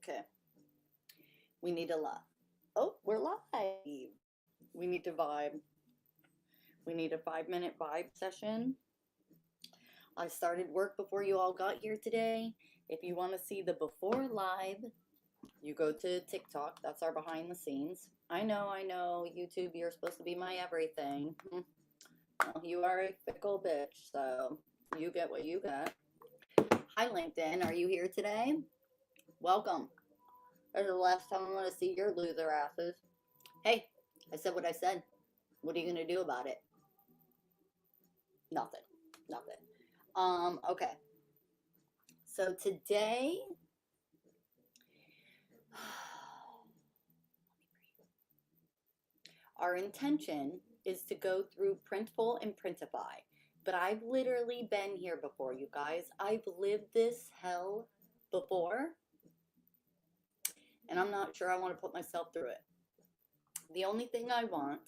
Okay. We need a lot. Oh, we're live. We need to vibe. We need a 5-minute vibe session. I started work before you all got here today. If you want to see the before live, you go to TikTok. That's our behind the scenes. I know, YouTube, you're supposed to be my everything. Well, you are a fickle bitch, so you get what you got. Hi, LinkedIn. Are you here today? Welcome. This is the last time I'm going to see your loser asses. Hey, I said what I said. What are you going to do about it? Nothing. Okay. So today, our intention is to go through Printful and Printify. But I've literally been here before, you guys. I've lived this hell before. And I'm not sure I want to put myself through it. The only thing I want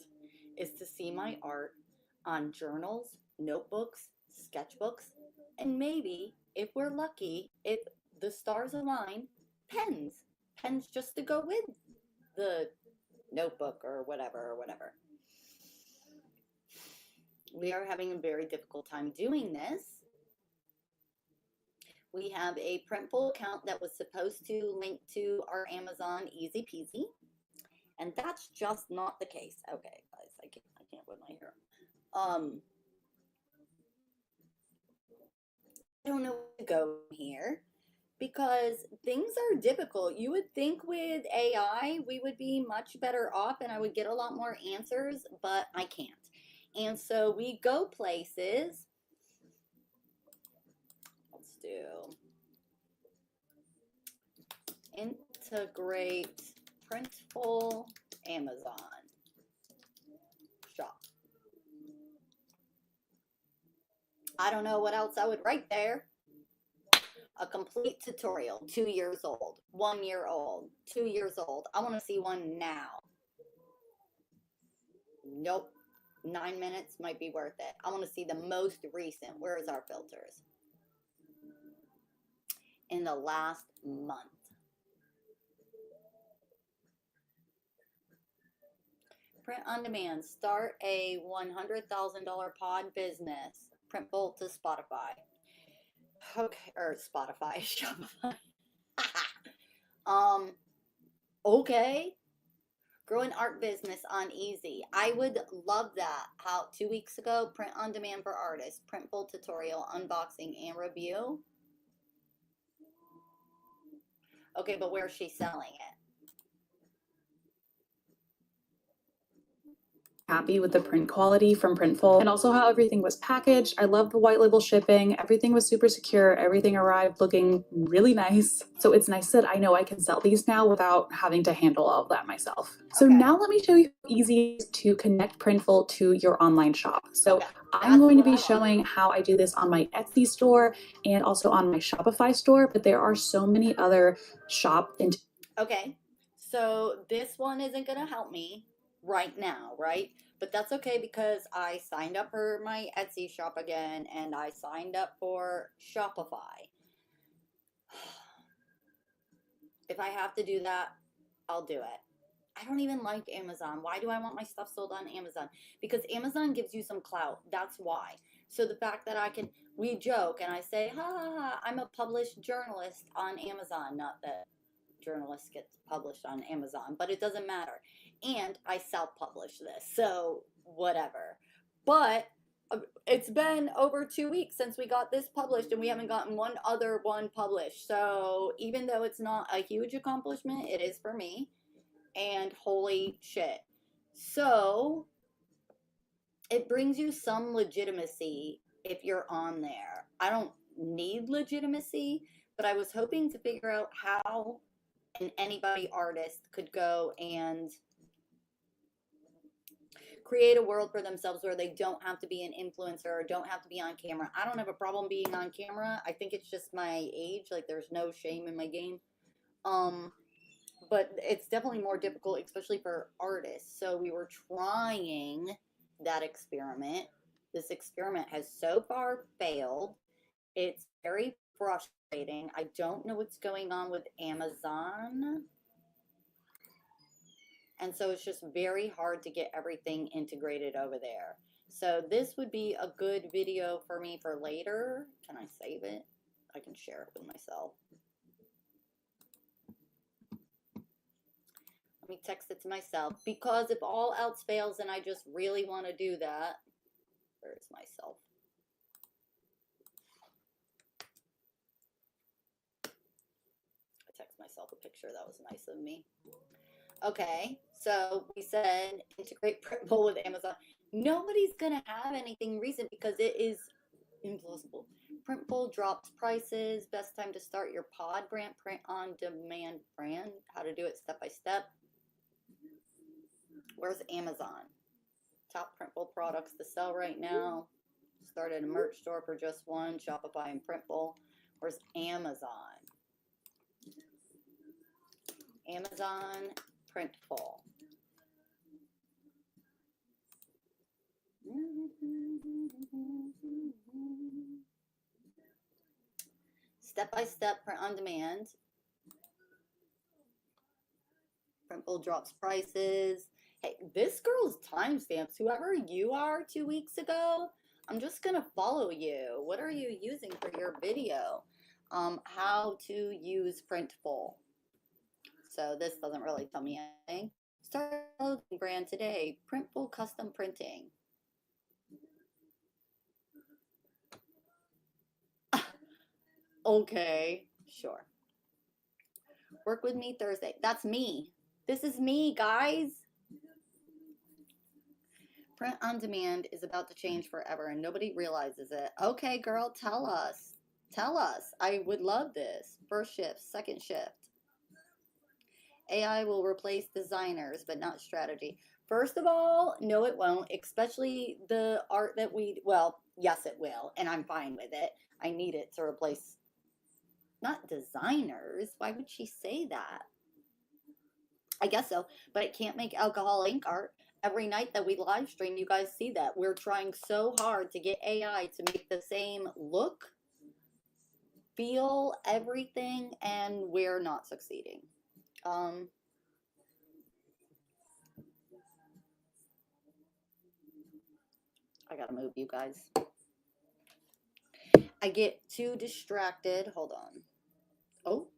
is to see my art on journals, notebooks, sketchbooks, and maybe, if we're lucky, if the stars align, pens. Pens just to go with the notebook or whatever. We are having a very difficult time doing this. We have a Printful account that was supposed to link to our Amazon easy peasy, and that's just not the case. Okay, guys, I can't put my hair. I don't know where to go here because things are difficult. You would think with AI we would be much better off and I would get a lot more answers, but I can't. And so we go places. Let's do integrate Printful Amazon shop. I don't know what else I would write there. A complete tutorial, 2 years old, 1 year old, 2 years old. I want to see one now. Nope. 9 minutes might be worth it. I want to see the most recent. Where's our filters? In the last month. Print on demand. Start a $100,000 pod business. Printful to Spotify. Okay, or Spotify, Shopify. Okay. Grow an art business on easy. I would love that. How 2 weeks ago, print on demand for artists, Printful tutorial, unboxing and review. Okay, but where's she selling it? Happy with the print quality from Printful and also how everything was packaged. I love the white label shipping. Everything was super secure. Everything arrived looking really nice. So it's nice that I know I can sell these now without having to handle all of that myself. So now let me show you how easy it is to connect Printful to your online shop. So I'm going to be showing how I do this on my Etsy store and also on my Shopify store, but there are so many other Okay, so this one isn't gonna help me right now, right? But that's okay because I signed up for my Etsy shop again and I signed up for Shopify. If I have to do that, I'll do it. I don't even like Amazon. Why do I want my stuff sold on Amazon? Because Amazon gives you some clout. That's why. So the fact that we joke and I say, ha ha ha, I'm a published journalist on Amazon. Not that journalists get published on Amazon, but it doesn't matter. And I self-publish this, so whatever. But it's been over 2 weeks since we got this published and we haven't gotten one other one published. So even though it's not a huge accomplishment, it is for me. And holy shit. So it brings you some legitimacy if you're on there. I don't need legitimacy, but I was hoping to figure out how anybody artist could go and create a world for themselves where they don't have to be an influencer or don't have to be on camera. I don't have a problem being on camera. I think it's just my age. Like there's no shame in my game. But it's definitely more difficult, especially for artists. So we were trying that experiment. This experiment has so far failed. It's very frustrating. I don't know what's going on with Amazon. And so it's just very hard to get everything integrated over there. So this would be a good video for me for later. Can I save it? I can share it with myself. Let me text it to myself, because if all else fails and I just really want to do that, where's myself? I text myself a picture. That was nice of me. Okay, so we said integrate Printful with Amazon. Nobody's going to have anything recent because it is implausible. Printful drops prices. Best time to start your pod brand, print on demand brand. How to do it step by step. Where's Amazon? Top Printful products to sell right now. Started a merch store for just one. Shopify and Printful. Where's Amazon? Amazon Printful. Step by step print on demand. Printful drops prices. Hey, this girl's timestamps. Whoever you are 2 weeks ago, I'm just gonna follow you. What are you using for your video? How to use Printful. So this doesn't really tell me anything. Start a clothing brand today. Printful custom printing. Okay, sure. Work with me Thursday. That's me. This is me, guys. Print on demand is about to change forever and nobody realizes it. Okay, girl, tell us. Tell us. I would love this. First shift, second shift. AI will replace designers, but not strategy. First of all, no, it won't, especially the art that well, yes, it will, and I'm fine with it. I need it to replace, not designers. Why would she say that? I guess so, but it can't make alcohol ink art. Every night that we live stream, you guys see that. We're trying so hard to get AI to make the same look, feel, everything, and we're not succeeding. I gotta move, you guys. I get too distracted. Hold on. Oh,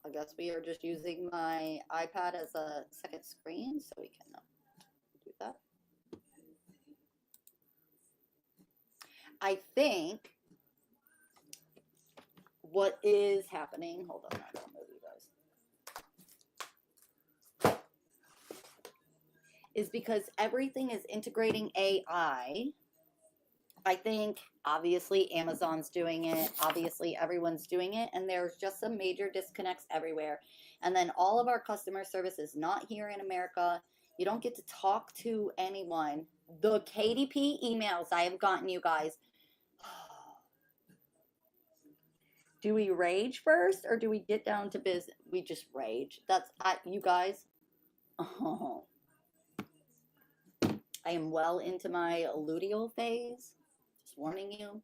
I guess we are just using my iPad as a second screen, so we can do that. I think what is happening, hold on, I gotta move you guys, is because everything is integrating AI. I think obviously Amazon's doing it, obviously everyone's doing it, and there's just some major disconnects everywhere. And then all of our customer service is not here in America. You don't get to talk to anyone. The KDP emails I have gotten, you guys. Do we rage first or do we get down to business? We just rage. That's, you guys. Oh. I am well into my luteal phase. Just warning you.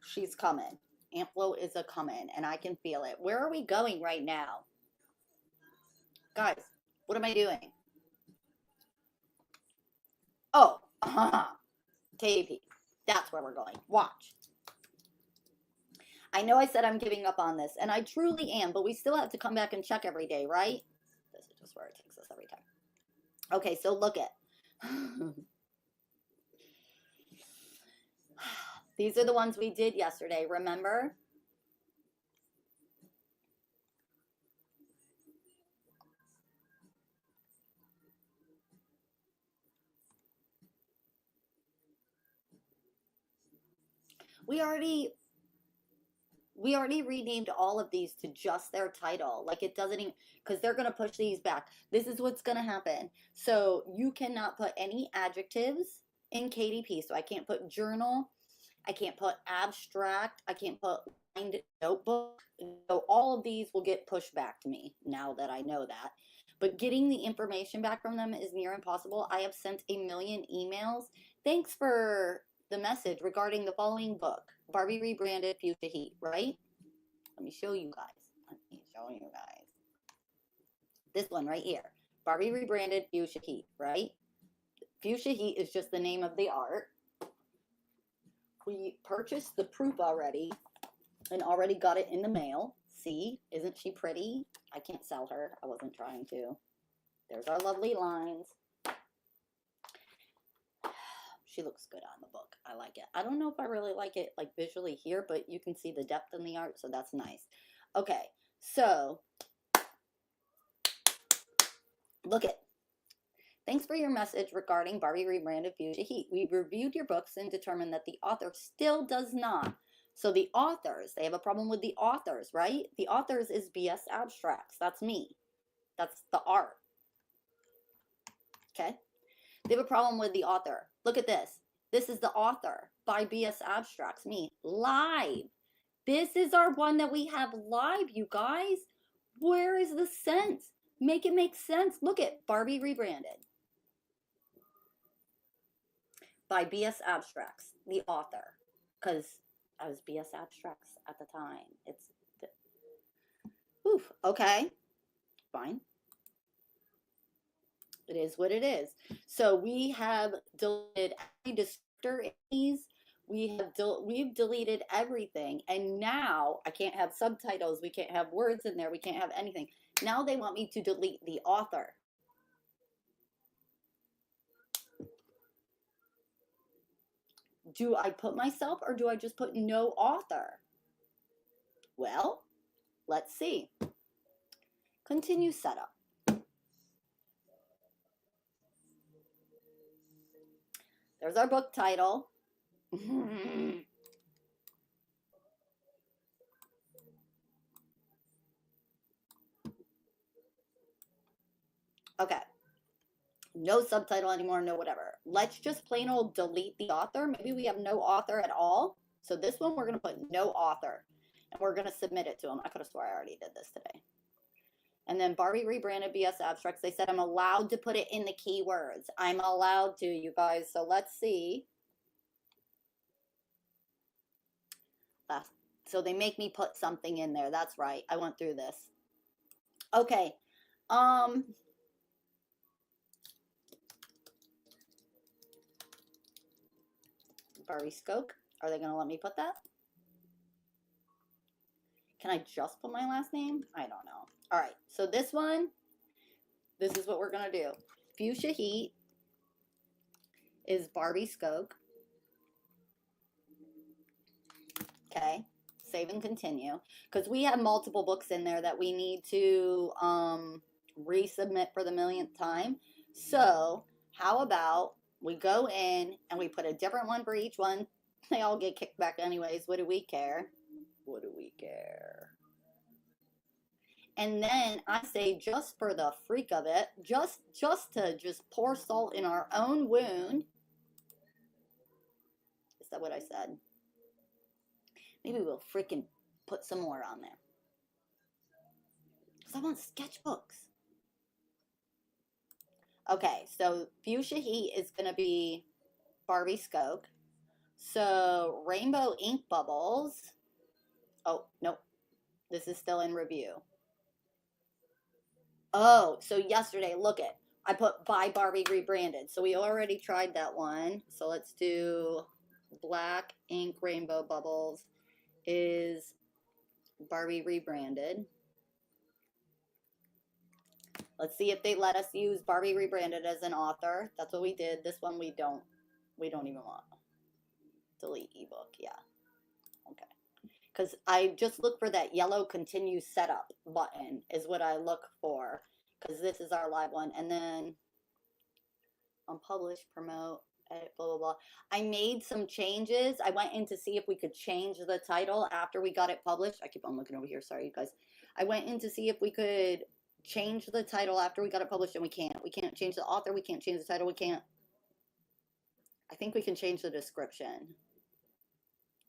She's coming. Amplo is a coming, and I can feel it. Where are we going right now? Guys, what am I doing? Oh, KDP. That's where we're going. Watch. I know I said I'm giving up on this, and I truly am, but we still have to come back and check every day, right? This is just where it takes us every time. Okay, so look at. These are the ones we did yesterday, remember? We already renamed all of these to just their title. Like it doesn't even, because they're going to push these back. This is what's going to happen. So you cannot put any adjectives in KDP. So I can't put journal. I can't put abstract. I can't put lined notebook. So all of these will get pushed back to me now that I know that. But getting the information back from them is near impossible. I have sent a million emails. Thanks for the message regarding the following book, Barbie Rebranded, Fuchsia Heat, right? Let me show you guys. This one right here, Barbie Rebranded, Fuchsia Heat, right? Fuchsia Heat is just the name of the art. We purchased the proof already and already got it in the mail. See, isn't she pretty? I can't sell her. I wasn't trying to. There's our lovely lines. She looks good on the book. I like it. I don't know if I really like it like visually here, but you can see the depth in the art, so that's nice. Okay, so look it. Thanks for your message regarding Barbie Rebranded, Fuchsia Heat. We reviewed your books and determined that the author still does not. So the authors, they have a problem with the authors, right? The authors is BS Abstracts. That's me. That's the art. Okay? They have a problem with the author. Look at this. This is the author by BS Abstracts, me. Live. This is our one that we have live, you guys. Where is the sense? Make it make sense. Look at Barbie Rebranded by BS Abstracts, the author, because I was BS Abstracts at the time. It's, oof, okay, fine. It is what it is. So we have deleted every descriptor in these. We've deleted everything, and now I can't have subtitles. We can't have words in there. We can't have anything. Now they want me to delete the author. Do I put myself or do I just put no author? Well, let's see. Continue setup. There's our book title. Okay. No subtitle anymore, no whatever. Let's just plain old delete the author. Maybe we have no author at all. So this one, we're going to put no author. And we're going to submit it to them. I could have swore I already did this today. And then Barbie Rebranded BS Abstracts. They said I'm allowed to put it in the keywords. I'm allowed to, you guys. So let's see. So they make me put something in there. That's right. I went through this. Okay. Barbie Skoke. Are they going to let me put that? Can I just put my last name? I don't know. All right. So this one, this is what we're going to do. Fuchsia Heat is Barbie Skoke. Okay. Save and continue. Because we have multiple books in there that we need to resubmit for the millionth time. So how about we go in and we put a different one for each one. They all get kicked back anyways. What do we care? What do we care? And then I say, just for the freak of it, just to pour salt in our own wound. Is that what I said? Maybe we'll freaking put some more on there. Because I want sketchbooks. Okay, so Fuchsia Heat is going to be Barbie Skoke. So Rainbow Ink Bubbles. Oh, nope. This is still in review. Oh, so yesterday, look it. I put by Barbie Rebranded. So we already tried that one. So let's do Black Ink Rainbow Bubbles is Barbie Rebranded. Let's see if they let us use Barbie Rebranded as an author. That's what we did. This one we don't even want. Delete ebook, yeah. Okay. Because I just look for that yellow continue setup button is what I look for. Because this is our live one. And then unpublish, promote, edit, blah, blah, blah. I made some changes. I went in to see if we could change the title after we got it published. I keep on looking over here. Sorry, you guys. I went in to see if we could change the title after we got it published, and we can't. We can't change the author. We can't change the title. We can't. I think we can change the description.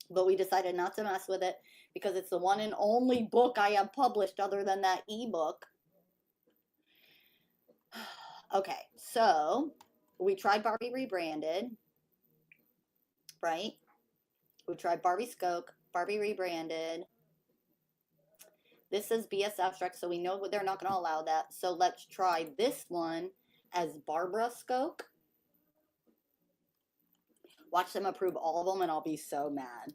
But we decided not to mess with it because it's the one and only book I have published other than that ebook. Okay, so we tried Barbie Rebranded. right? We tried Barbie Skoke, Barbie Rebranded. This says BS Abstract, so we know they're not going to allow that. So let's try this one as Barbara Skoke. Watch them approve all of them, and I'll be so mad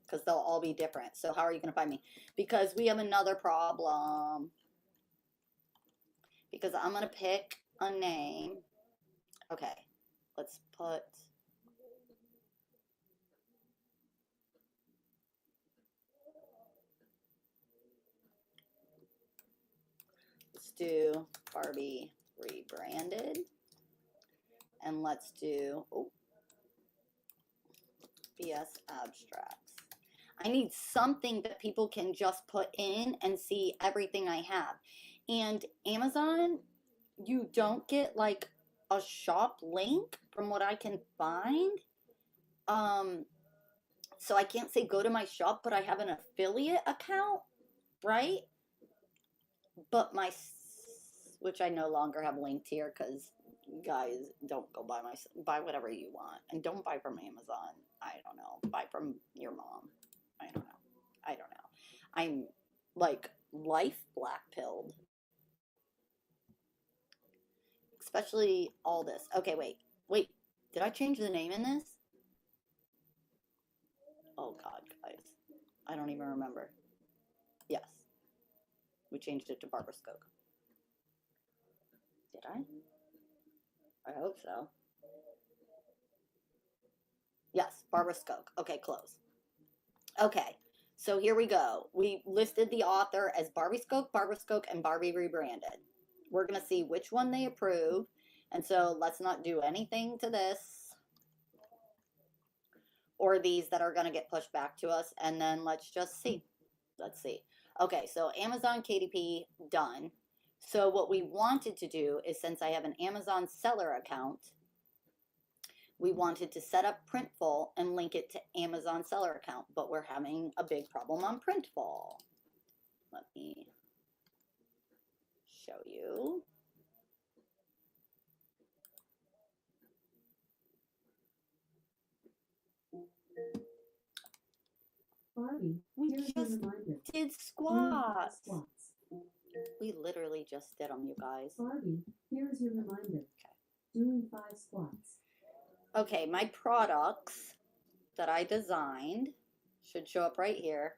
because they'll all be different. So how are you going to find me? Because we have another problem. Because I'm going to pick a name. Okay, let's put... Let's do Barbie Rebranded. And let's do BS Abstracts. I need something that people can just put in and see everything I have. And Amazon, you don't get like a shop link from what I can find. So I can't say go to my shop, but I have an affiliate account, right? But which I no longer have linked here because guys, don't go buy whatever you want, and don't buy from Amazon. I don't know. Buy from your mom. I don't know. I'm like life black pilled, especially all this. Okay, wait. Did I change the name in this? Oh God, guys, I don't even remember. Yes, we changed it to Barbara Skoke. Did I? I hope so. Yes, Barbara Skoke. Okay, close. Okay, so here we go. We listed the author as Barbie Skoke, Barbara Skoke, and Barbie Rebranded. We're going to see which one they approve. And so let's not do anything to this or these that are going to get pushed back to us. And then let's just see. Let's see. Okay, so Amazon KDP done. So what we wanted to do is, since I have an Amazon seller account, we wanted to set up Printful and link it to Amazon seller account, but we're having a big problem on Printful. Let me show you. Barbie, We here's just your reminder. did squats. We literally just did them, you guys. Barbie, here's your reminder. Okay. Doing 5 squats. Okay, my products that I designed should show up right here.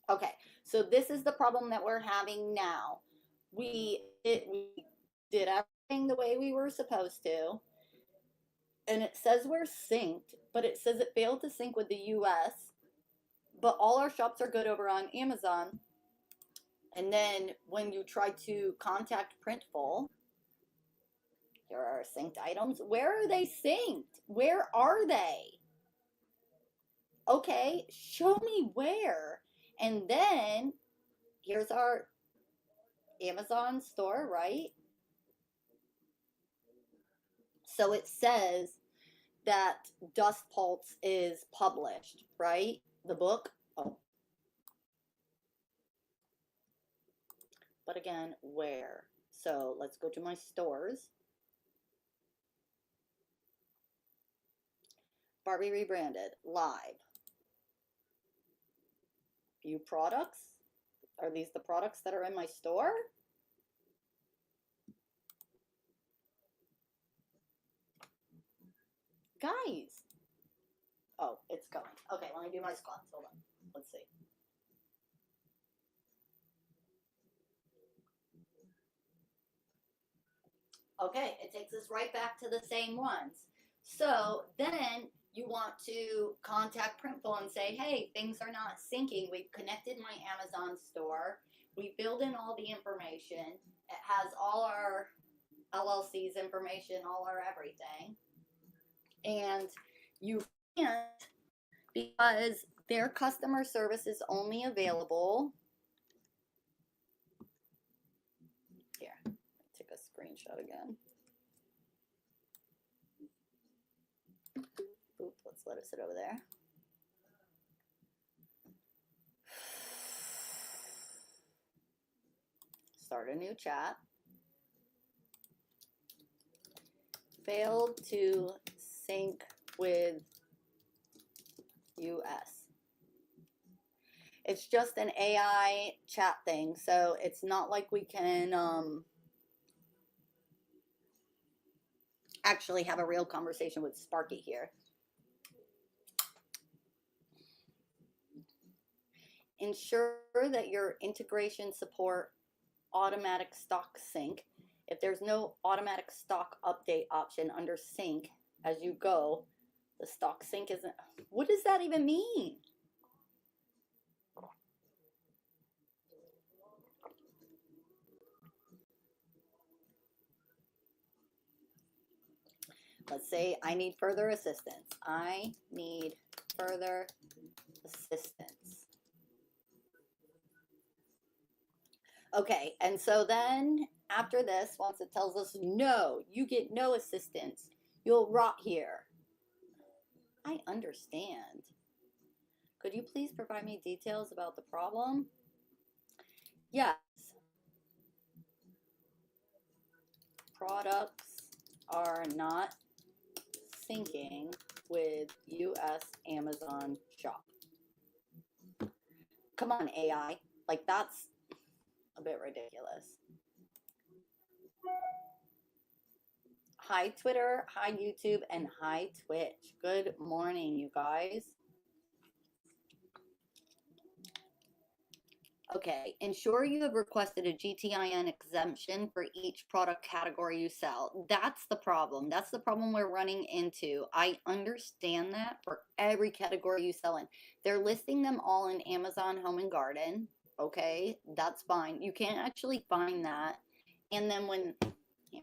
Okay, so this is the problem that we're having now. We did everything the way we were supposed to, and it says we're synced, but it says it failed to sync with the US, but all our shops are good over on Amazon. And then when you try to contact Printful, here are synced items. Where are they synced? Where are they? Okay, show me where. And then here's our Amazon store, right? So it says that Dust Pulse is published, right? The book. Oh. But again, where? So let's go to my stores. Barbie Rebranded, live. View products. Are these the products that are in my store? Guys. Oh, it's going. Okay, let me do my squats. Hold on. Let's see. Okay, it takes us right back to the same ones. So then you want to contact Printful and say, hey, things are not syncing. We've connected my Amazon store. We filled in all the information. It has all our LLC's information, all our everything. And you can't, because their customer service is only available. Here, take a screenshot again. Oop, let's let it sit over there. Start a new chat. Failed to sync with US. It's just an AI chat thing, so it's not like we can actually have a real conversation with Sparky here. Ensure that your integration support automatic stock sync. If there's no automatic stock update option under sync as you go, the stock sync isn't. What does that even mean? Let's say I need further assistance. I need further assistance. Okay, and so then after this, once it tells us no, you get no assistance, you'll rot here. I understand. Could you please provide me details about the problem? Yes. Products are not syncing with US Amazon shop. Come on, AI. Like, that's a bit ridiculous. Hi, Twitter. Hi, YouTube. And hi, Twitch. Good morning, you guys. Okay, ensure you have requested a GTIN exemption for each product category you sell. That's the problem. That's the problem we're running into. I understand that for every category you sell in. They're listing them all in Amazon Home and Garden. Okay, that's fine. You can't actually find that. And then when, here.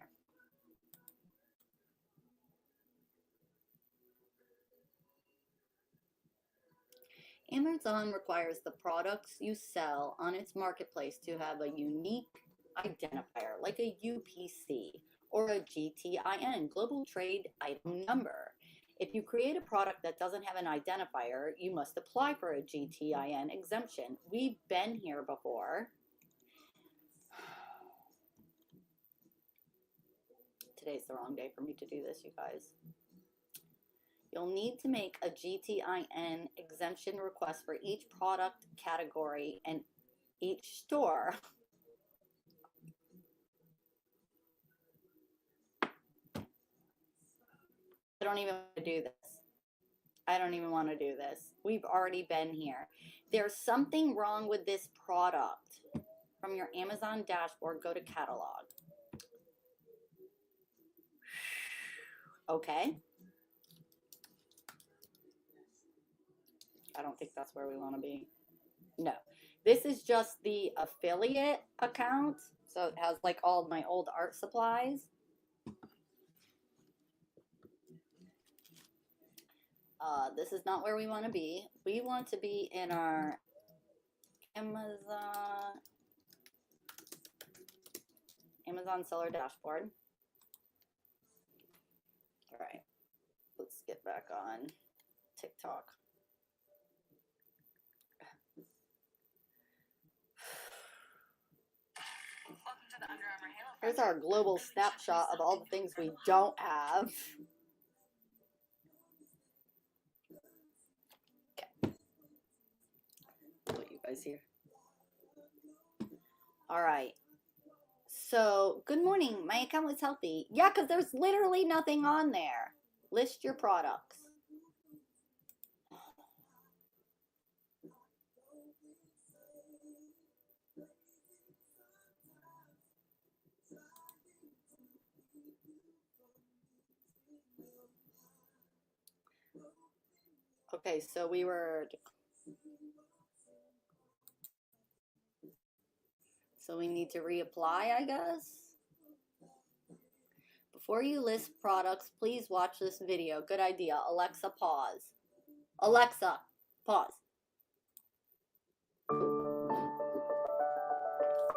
Amazon requires the products you sell on its marketplace to have a unique identifier, like a UPC or a GTIN, Global Trade Item Number. If you create a product that doesn't have an identifier, you must apply for a GTIN exemption. We've been here before. Today's the wrong day for me to do this, you guys. You'll need to make a GTIN exemption request for each product category and each store. I don't even want to do this. I don't even want to do this. We've already been here. There's something wrong with this product. From your Amazon dashboard, go to catalog. Okay. I don't think that's where we want to be. No, this is just the affiliate account. So it has like all of my old art supplies. This is not where we want to be. We want to be in our Amazon seller dashboard. All right, let's get back on TikTok. Here's our global snapshot of all the things we don't have. Okay. Put you guys here. All right. So, good morning. My account was healthy. Yeah, because there's literally nothing on there. List your products. Okay, so we were, so we need to reapply, I guess. Before you list products, please watch this video. Good idea. Alexa, pause. Alexa, pause.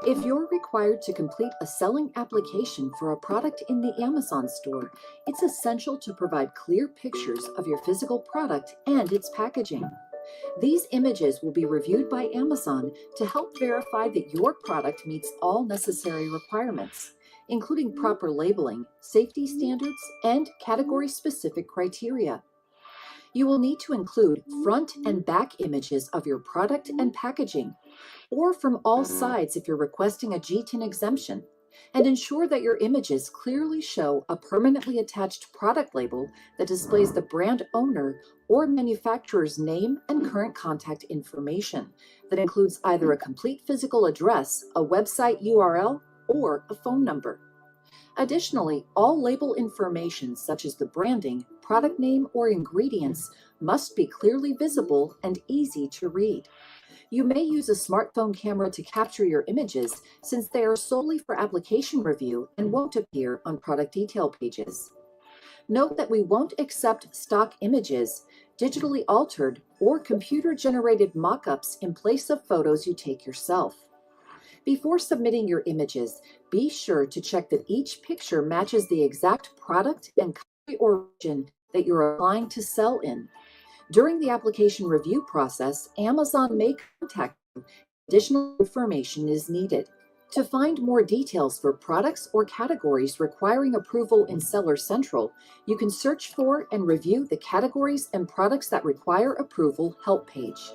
If you're required to complete a selling application for a product in the Amazon store, it's essential to provide clear pictures of your physical product and its packaging. These images will be reviewed by Amazon to help verify that your product meets all necessary requirements. including proper labeling, safety standards, and category-specific criteria. You will need to include front and back images of your product and packaging, or from all sides if you're requesting a G10 exemption, and ensure that your images clearly show a permanently attached product label that displays the brand owner or manufacturer's name and current contact information that includes either a complete physical address, a website URL, or a phone number. Additionally, all label information such as the branding, product name, or ingredients must be clearly visible and easy to read. You may use a smartphone camera to capture your images since they are solely for application review and won't appear on product detail pages. Note that we won't accept stock images, digitally altered, or computer-generated mock-ups in place of photos you take yourself. Before submitting your images, be sure to check that each picture matches the exact product and country or region that you're applying to sell in. During the application review process, Amazon may contact you if additional information is needed. To find more details for products or categories requiring approval in Seller Central, you can search for and review the Categories and Products That Require Approval help page.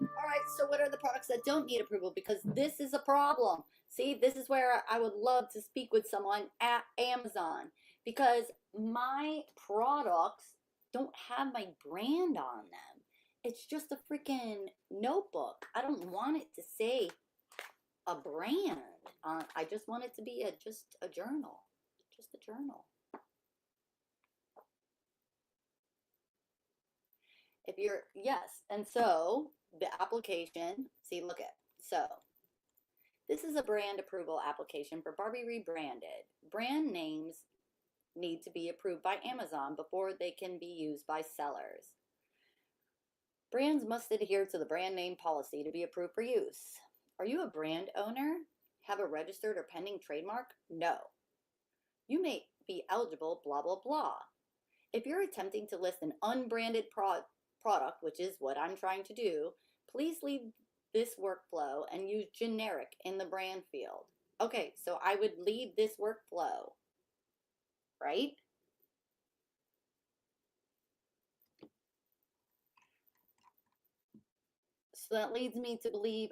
All right, so what are the products that don't need approval? Because this is a problem. See, this is where I would love to speak with someone at Amazon, because my products don't have my brand on them. It's just a freaking notebook. I don't want it to say a brand. I just want it to be just a journal. Just a journal. If you're, yes, and so the application, see, look at, so this is a brand approval application for Barbie Rebranded. Brand names need to be approved by Amazon before they can be used by sellers. Brands must adhere to the brand name policy to be approved for use. Are you a brand owner? Have a registered or pending trademark? No. You may be eligible, blah, blah, blah. If you're attempting to list an unbranded product, which is what I'm trying to do, please leave this workflow and use generic in the brand field. Okay, so I would leave this workflow, right? So that leads me to believe,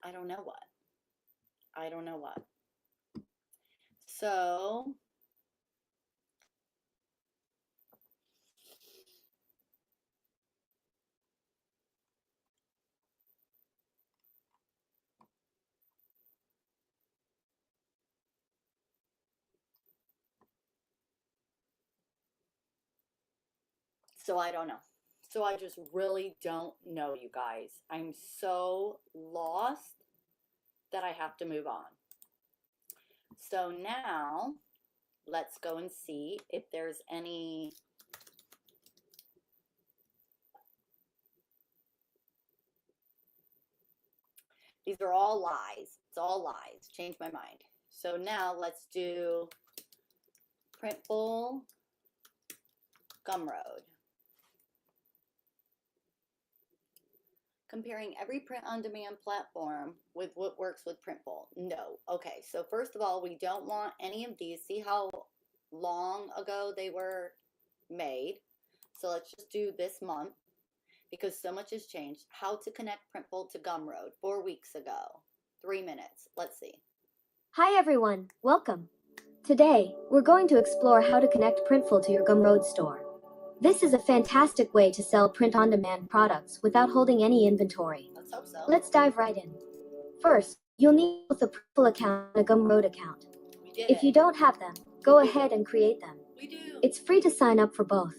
I don't know what. I don't know what. So I don't know. So I just really don't know, you guys. I'm so lost that I have to move on. So now let's go and see if there's any these are all lies. It's all lies. Change my mind. So now let's do Printful, Gumroad. Comparing every print-on-demand platform with what works with Printful. No. Okay, so first of all, we don't want any of these. See how long ago they were made? So let's just do this month because so much has changed. How to connect Printful to Gumroad 4 weeks ago. 3 minutes. Let's see. Hi everyone, welcome. Today, we're going to explore how to connect Printful to your Gumroad store. This is a fantastic way to sell print-on-demand products without holding any inventory. Let's hope so. Let's dive right in. First, you'll need both a Printful account and a Gumroad account. We did If you don't have them, go ahead and create them. We do. It's free to sign up for both.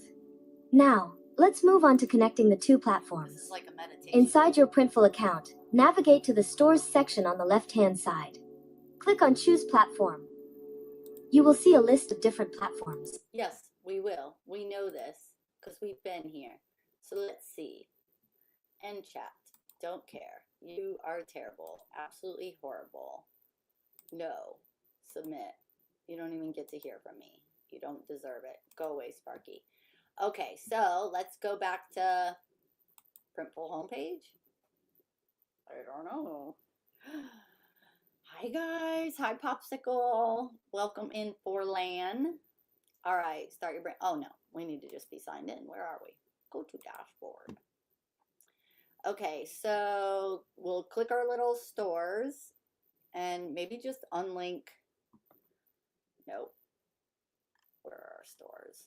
Now, let's move on to connecting the two This platforms. is like a meditation. Inside your Printful account, navigate to the Stores section on the left-hand side. Click on Choose Platform. You will see a list of different platforms. Yes, we will. We know this because we've been here. So let's see. End chat. Don't care. You are terrible. Absolutely horrible. No. Submit. You don't even get to hear from me. You don't deserve it. Go away, Sparky. Okay, so let's go back to Printful homepage. I don't know. Hi guys, hi Popsicle. Welcome in for LAN. All right, start your brand. Oh no, we need to just be signed in. Where are we? Go to dashboard. Okay, so we'll click our little stores and maybe just unlink. Nope. Where are our stores?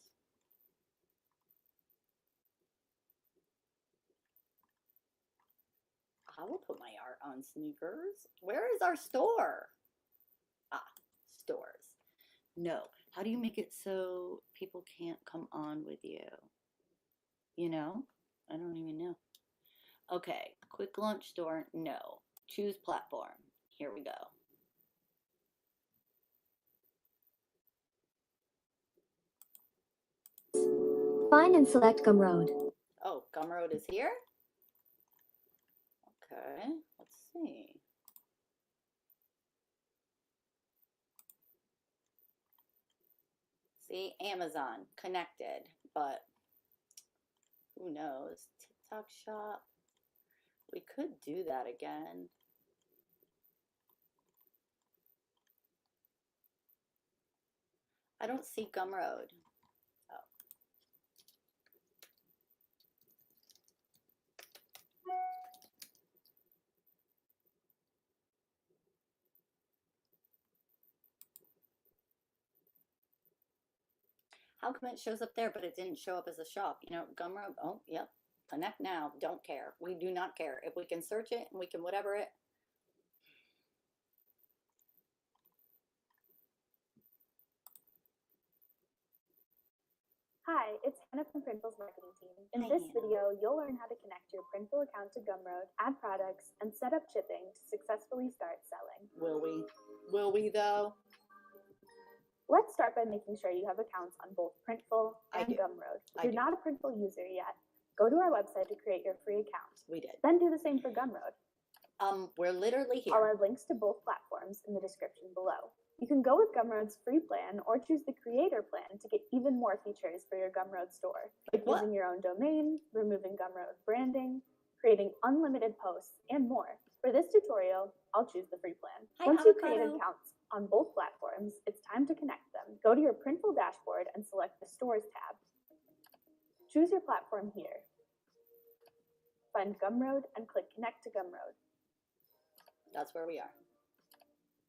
I will put my art on sneakers. Where is our store? Ah, stores. No. How do you make it so people can't come on with you? You know? I don't even know. Okay, quick launch store. No. Choose platform. Here we go. Find and select Gumroad. Oh, Gumroad is here? Okay, let's see. See, Amazon connected, but who knows? TikTok shop. We could do that again. I don't see Gumroad. Oh. How come it shows up there, but it didn't show up as a shop? You know, Gumroad. Oh, yep. Connect now. Don't care. We do not care. If we can search it and we can whatever it. Hi, it's Hannah from Printful's marketing team. In Hi, this Hannah. video, you'll learn how to connect your Printful account to Gumroad, add products, and set up shipping to successfully start selling. Will we? Will we though? Let's start by making sure you have accounts on both Printful I and do. Gumroad. I If you're do. not a Printful user yet, go to our website to create your free account. We did. Then do the same for Gumroad. We're literally here. I'll add links to both platforms in the description below. You can go with Gumroad's free plan or choose the creator plan to get even more features for your Gumroad store, like What? using your own domain, removing Gumroad branding, creating unlimited posts, and more. For this tutorial, I'll choose the free plan. Hi, Once you've created Avocado. accounts on both platforms, it's time to connect them. Go to your Printful dashboard and select the Stores tab. Choose your platform here. Find Gumroad and click Connect to Gumroad. That's where we are.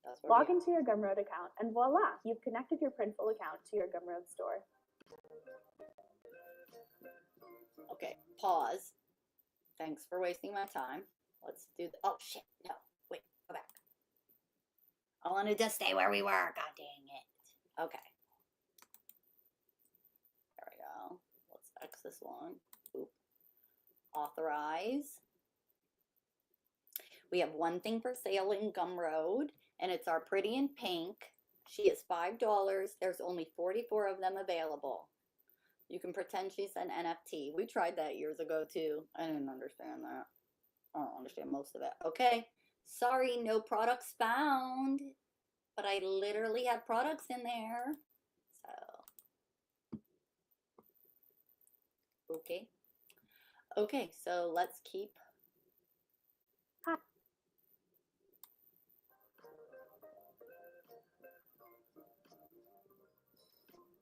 That's where Log we are. into your Gumroad account and voila, you've connected your Printful account to your Gumroad store. Okay, pause. Thanks for wasting my time. Let's do the, oh shit, no, wait, go back. I wanted to stay where we were, god dang it. Okay. There we go. Let's X this one. Oop. Authorize. We have one thing for sale in Gumroad, and it's our Pretty in Pink. She is $5. There's only 44 of them available. You can pretend she's an NFT. We tried that years ago too. I didn't understand that. I don't understand most of it. Okay. Sorry, no products found. But I literally have products in there. So. Okay. Okay, so let's keep.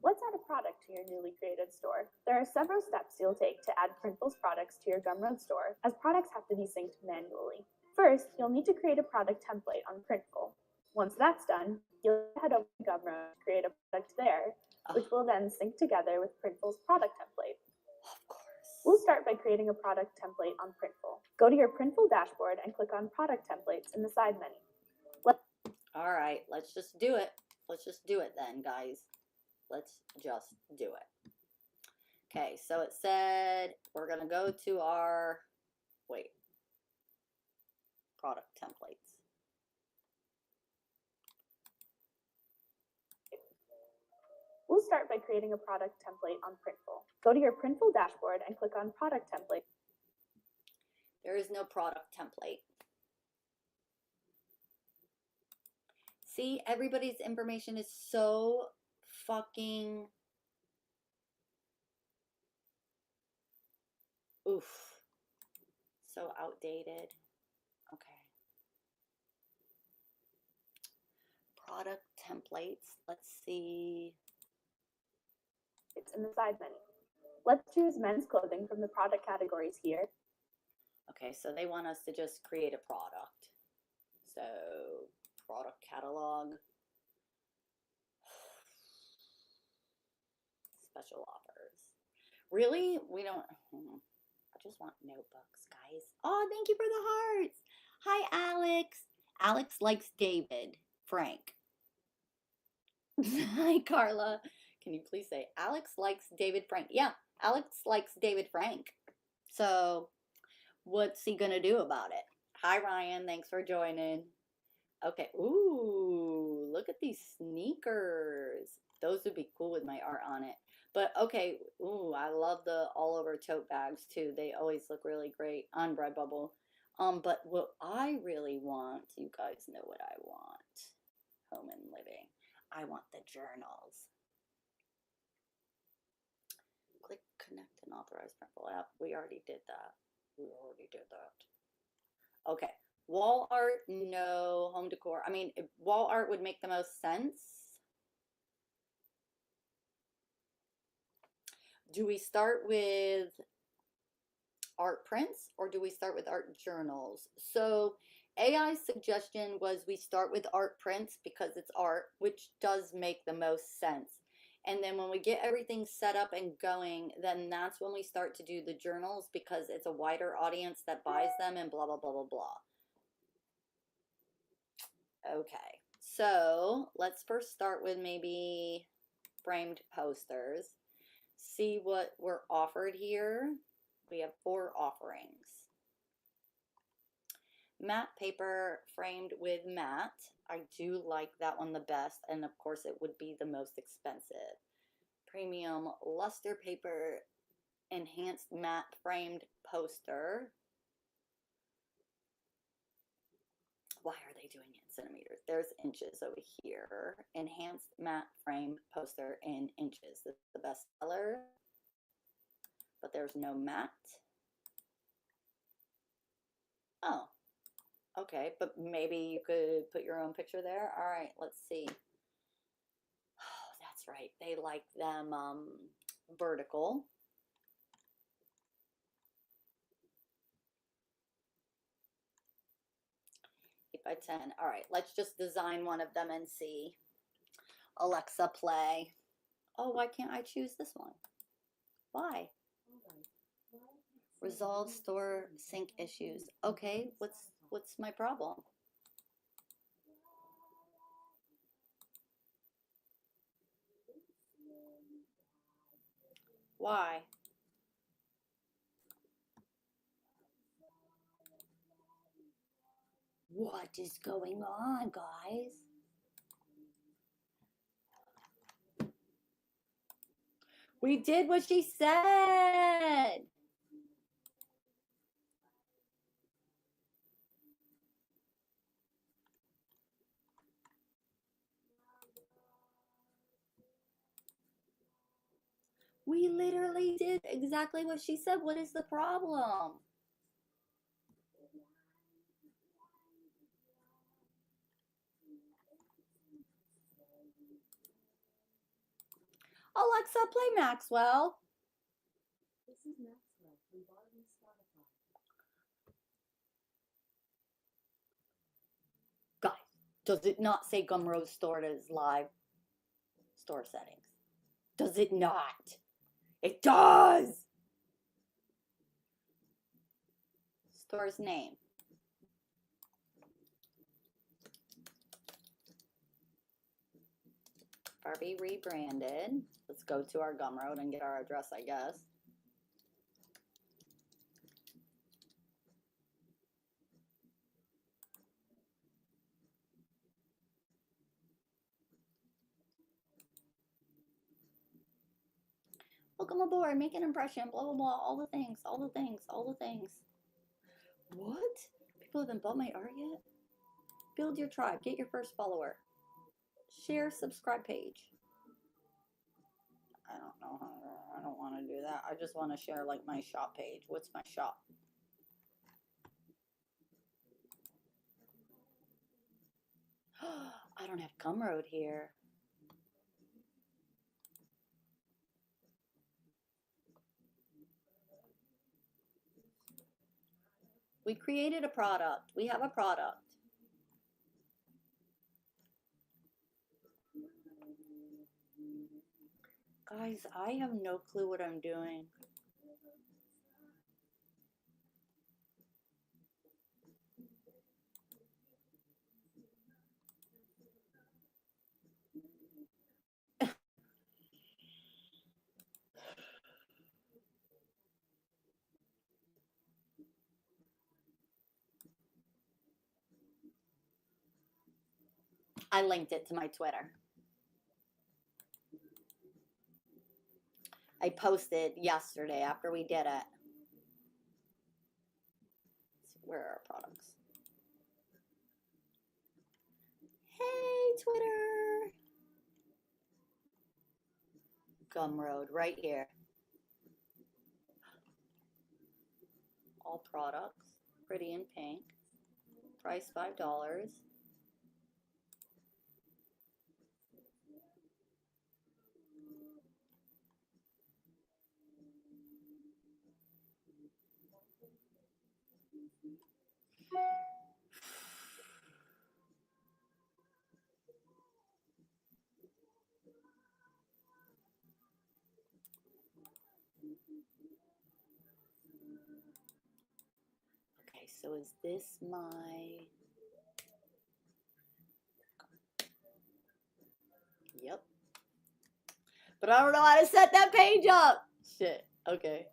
Let's add a product to your newly created store. There are several steps you'll take to add Printful's products to your Gumroad store, as products have to be synced manually. First, you'll need to create a product template on Printful. Once that's done, you'll head over to Gumroad to create a product there, which will then sync together with Printful's product template. Of course. We'll start by creating a product template on Printful. Go to your Printful dashboard and click on Product Templates in the side menu. All right, let's just do it. Let's just do it then, guys. Let's just do it. Okay, so it said we're going to go to our, wait, product templates. We'll start by creating a product template on Printful. Go to your Printful dashboard and click on Product Template. There is no product template. See, everybody's information is so fucking oof. So outdated. Okay. product templates. Let's see. It's in the side menu. Let's choose men's clothing from the product categories here. Okay, so they want us to just create a product. So product catalog, special offers. Really? We don't, I just want notebooks, guys. Oh, thank you for the hearts. Hi, Alex. Alex likes David Frank. Hi, Carla. Can you please say Alex likes David Frank? Yeah, Alex likes David Frank. So what's he gonna do about it? Hi, Ryan. Thanks for joining. Okay. Ooh, look at these sneakers. Those would be cool with my art on it. But okay. Ooh, I love the all over tote bags too. They always look really great on Redbubble. But what I really want, you guys know what I want. Home and living. I want the journals. Click connect and authorize Printful app. We already did that. Okay. Wall art, no. Home decor. I mean, wall art would make the most sense. Do we start with art prints or do we start with art journals? So AI's suggestion was we start with art prints because it's art, which does make the most sense. And then when we get everything set up and going, then that's when we start to do the journals because it's a wider audience that buys them and blah, blah, blah, blah, blah. Okay, so let's first start with maybe framed posters. See what we're offered here. We have 4 offerings. Matte paper framed with matte. I do like that one the best, and of course it would be the most expensive. Premium luster paper enhanced matte framed poster. Why are they doing it in centimeters? There's inches over here. Enhanced matte framed poster in inches. This is the best seller, but there's no matte. Oh, okay, but maybe you could put your own picture there. All right, let's see. Oh, that's right. They like them vertical. 8 by 10. All right, let's just design one of them and see. Alexa, play. Oh, why can't I choose this one? Why? Resolve store sync issues. Okay, what's my problem? Why? What is going on, guys? We did what she said. We literally did exactly what she said. What is the problem? Alexa, play Maxwell. This is Maxwell from Barbie Spotify. Guys, does it not say Gumroad stored as live store settings? Does it not? It does! Store's name. Barbie Rebranded. Let's go to our Gumroad and get our address, I guess. Welcome aboard, make an impression, blah, blah, blah, all the things, all the things, all the things. What? People haven't bought my art yet? Build your tribe, get your first follower. Share, subscribe page. I don't know how, I don't want to do that. I just want to share like my shop page. What's my shop? I don't don't have Gumroad here. We created a product. We have a product. Guys, I have no clue what I'm doing. I linked it to my Twitter. I posted yesterday after we did it. Where are our products? Hey, Twitter. Gumroad, right here. All products, pretty in pink. Price $5. Okay, so is this my... Yep. But I don't know how to set that page up. Shit, okay.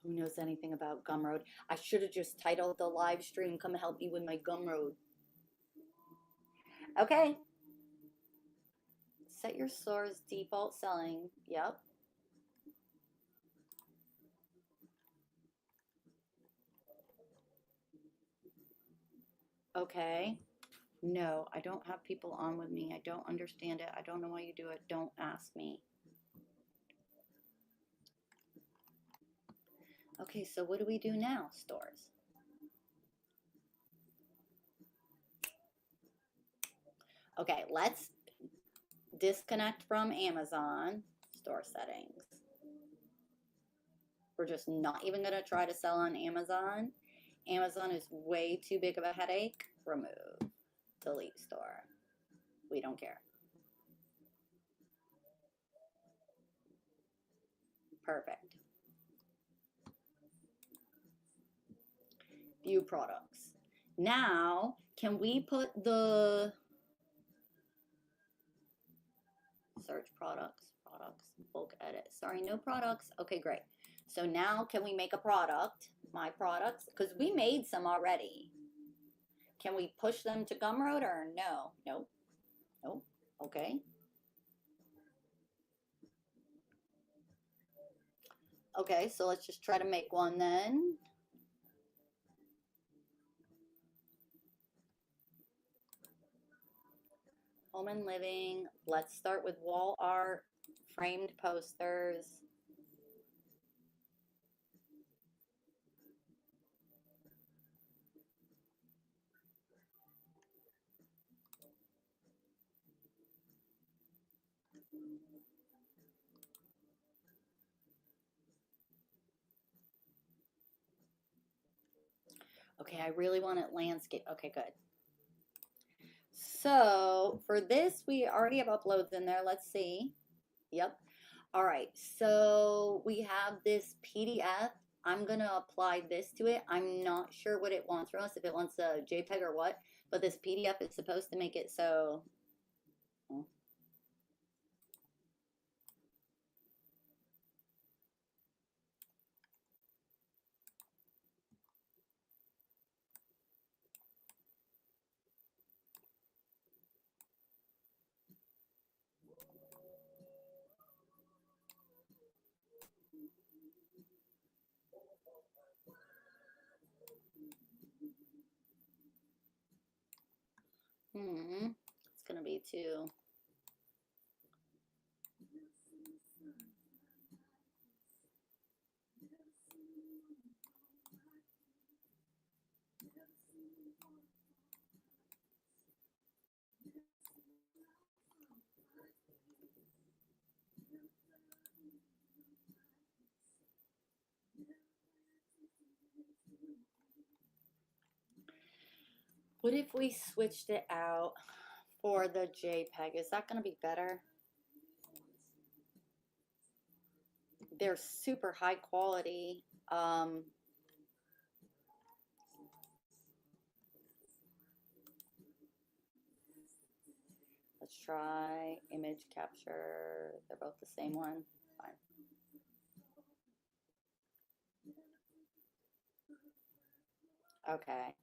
Who knows anything about Gumroad? I should have just titled the live stream, "Come help me with my Gumroad." Okay. Set your store's default selling. Yep. Okay. No, I don't have people on with me. I don't understand it. I don't know why you do it. Don't ask me. Okay, so what do we do now, stores? Okay, let's disconnect from Amazon store settings. We're just not even going to try to sell on Amazon. Amazon is way too big of a headache. Remove. Delete store. We don't care. Perfect. View products. Now, can we put the search products, bulk edit? Sorry, no products. Okay, great. So now can we make a product, my products? Because we made some already. Can we push them to Gumroad or no? Nope. Nope. Okay. Okay, so let's just try to make one then. Home and living. Let's start with wall art, framed posters. Okay, I really want it landscape. Okay, good. So for this, we already have uploads in there. Let's see. Yep. All right. So we have this PDF. I'm going to apply this to it. I'm not sure what it wants from us, if it wants a JPEG or what, but this PDF is supposed to make it so. It's going to be too. What if we switched it out for the JPEG? Is that going to be better? They're super high quality. Let's try image capture. They're both the same one. Fine. Okay.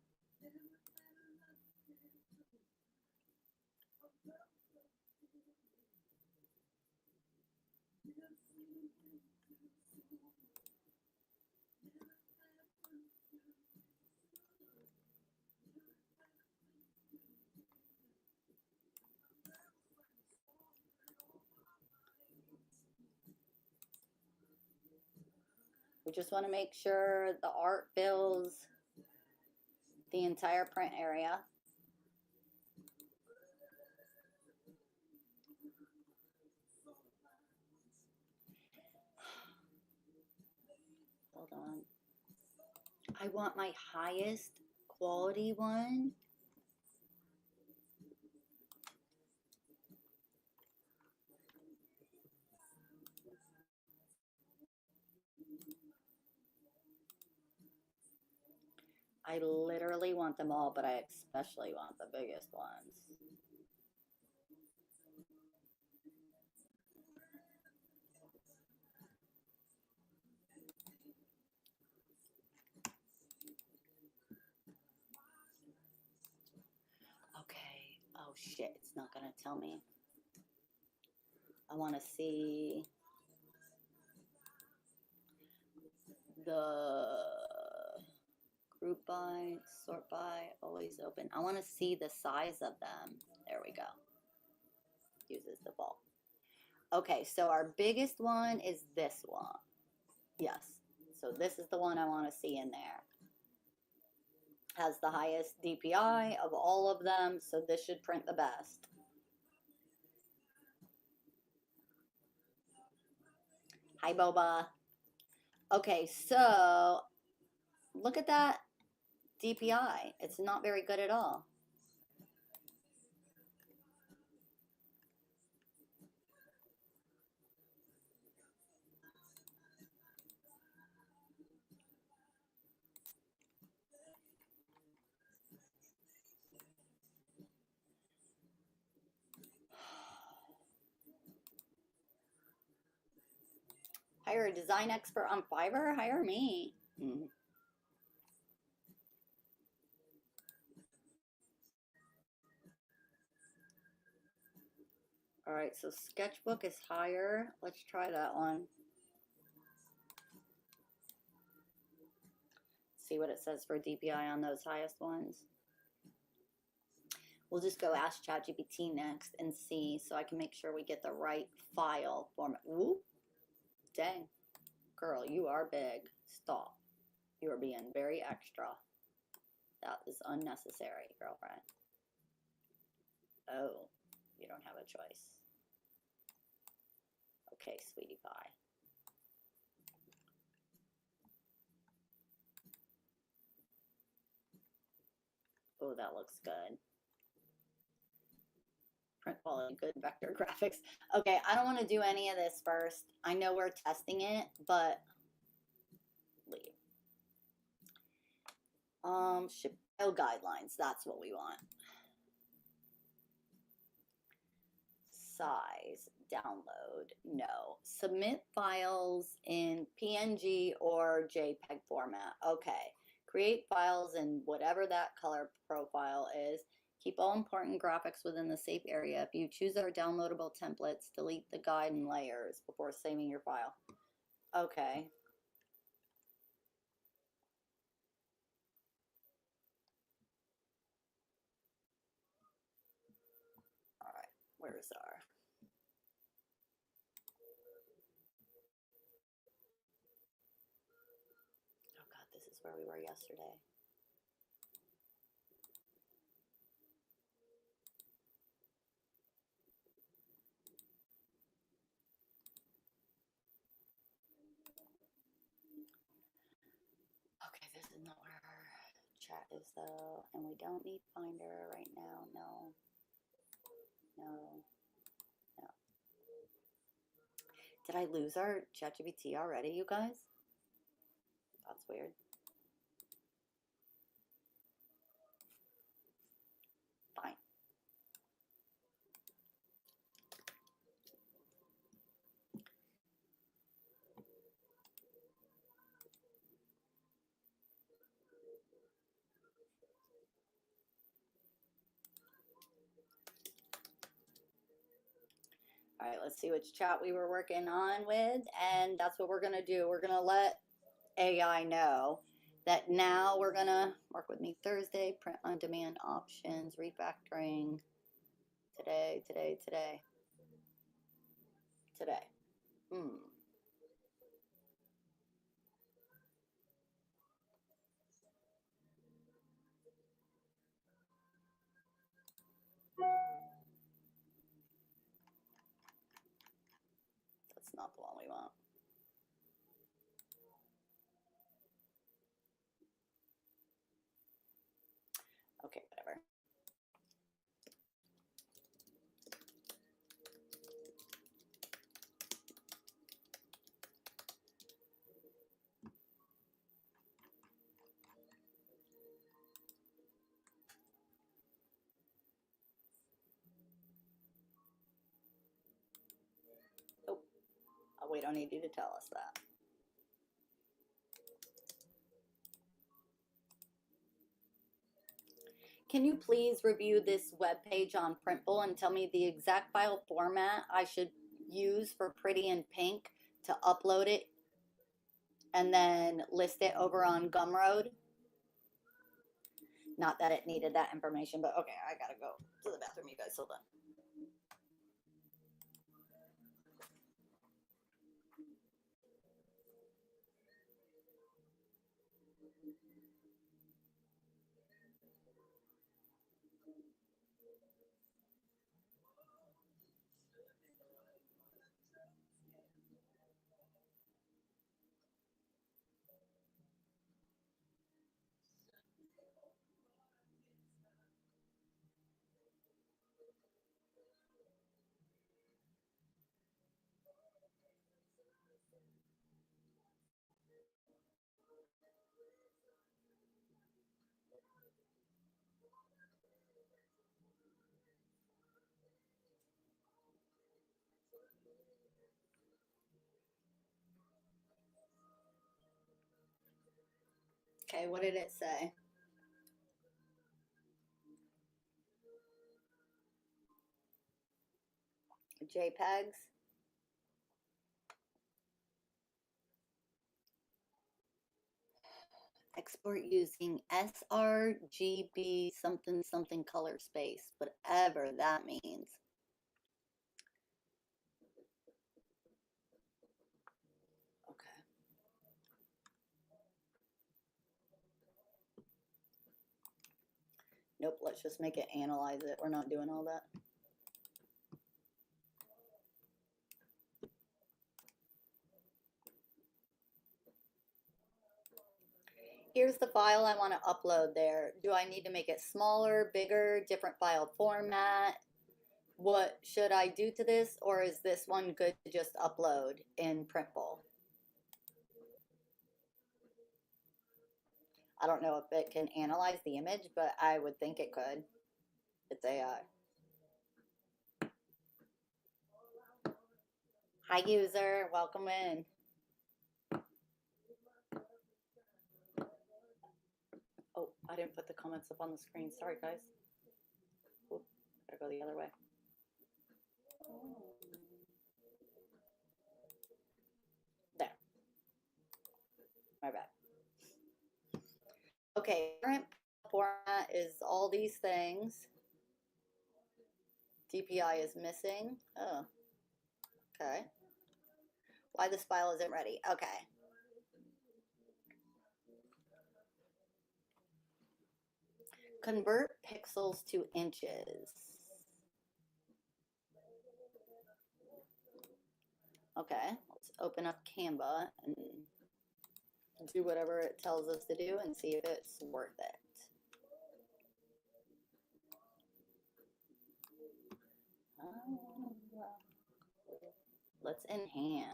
We just want to make sure the art fills the entire print area. Hold on. I want my highest quality one. I literally want them all, but I especially want the biggest ones. Okay. Oh shit, it's not gonna tell me. I want to see the group by, sort by, always open. I want to see the size of them. There we go. Uses default. Okay, so our biggest one is this one. Yes. So this is the one I want to see in there. Has the highest DPI of all of them, so this should print the best. Hi, Boba. Okay, so look at that DPI. It's not very good at all. Hire a design expert on Fiverr? Hire me. All right, so sketchbook is higher. Let's try that one. See what it says for DPI on those highest ones. We'll just go ask ChatGPT next and see so I can make sure we get the right file format. Whoop. Dang. Girl, you are big. Stop. You are being very extra. That is unnecessary, girlfriend. Oh, you don't have a choice. Okay, sweetie pie. Oh, that looks good. Print quality, good vector graphics. Okay, I don't want to do any of this first. I know we're testing it, but leave. Ship file guidelines. That's what we want. Size, download, no. Submit files in PNG or JPEG format. Okay. Create files in whatever that color profile is. Keep all important graphics within the safe area. If you choose our downloadable templates, delete the guide and layers before saving your file. Okay. All right. Where's our... Oh God, this is where we were yesterday. Okay, this is not where our chat is though, and we don't need Finder right now. No. Did I lose our ChatGPT already, you guys? That's weird. Fine. All right, let's see which chat we were working on with, and that's what we're gonna do. We're gonna let AI know that now we're gonna work with me Thursday, print on demand options, refactoring, today. That's not the one we want. Okay, whatever. Oh, we don't need you to tell us that. Can you please review this web page on Printful and tell me the exact file format I should use for Pretty in Pink to upload it and then list it over on Gumroad? Not that it needed that information, but okay, I gotta go to the bathroom, you guys. Hold on. Okay, what did it say? JPEGs? Export using sRGB something color space, whatever that means. Okay. Nope, let's just make it analyze it. We're not doing all that. Here's the file I want to upload there. Do I need to make it smaller, bigger, different file format? What should I do to this, or is this one good to just upload in Printful? I don't know if it can analyze the image, but I would think it could. It's AI. Hi, user. Welcome in. Oh, I didn't put the comments up on the screen. Sorry, guys. Ooh, gotta go the other way. There. My bad. Okay, current format is all these things. DPI is missing. Oh, okay. Why this file isn't ready? Okay. Convert pixels to inches. Okay, let's open up Canva and do whatever it tells us to do and see if it's worth it. Let's enhance.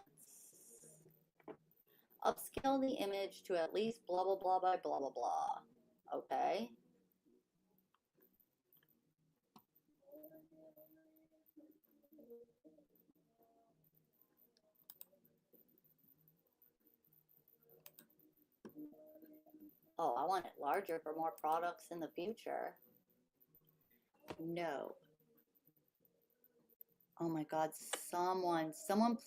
Upscale the image to at least blah, blah, blah, blah, blah, blah, blah. Okay. Oh, I want it larger for more products in the future. No. Oh my God, someone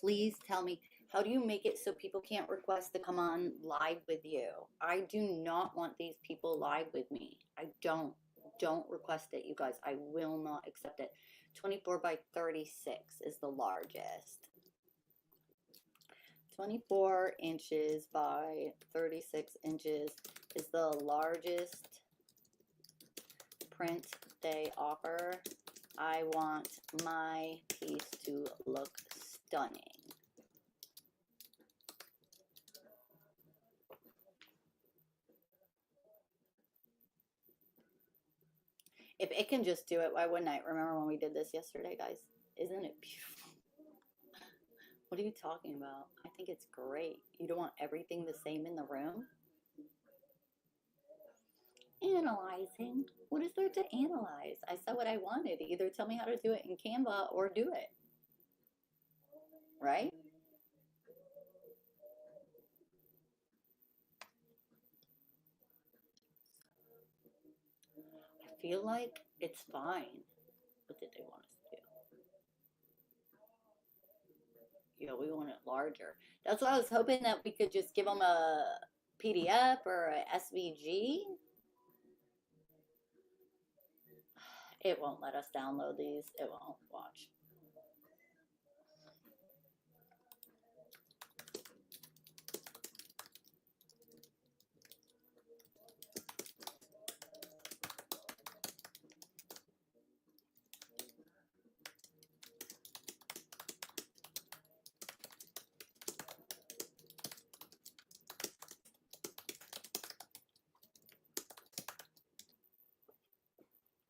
please tell me, how do you make it so people can't request to come on live with you? I do not want these people live with me. I don't request it, you guys. I will not accept it. 24 by 36 is the largest. 24 inches by 36 inches is the largest print they offer. I want my piece to look stunning. If it can just do it, why wouldn't I? Remember when we did this yesterday, guys? Isn't it beautiful? What are you talking about? I think it's great. You don't want everything the same in the room? Analyzing. What is there to analyze? I said what I wanted. Either tell me how to do it in Canva or do it. Right? I feel like it's fine. What did they want us to do? Yeah, we want it larger. That's why I was hoping that we could just give them a PDF or a SVG. It won't let us download these. It won't. Watch.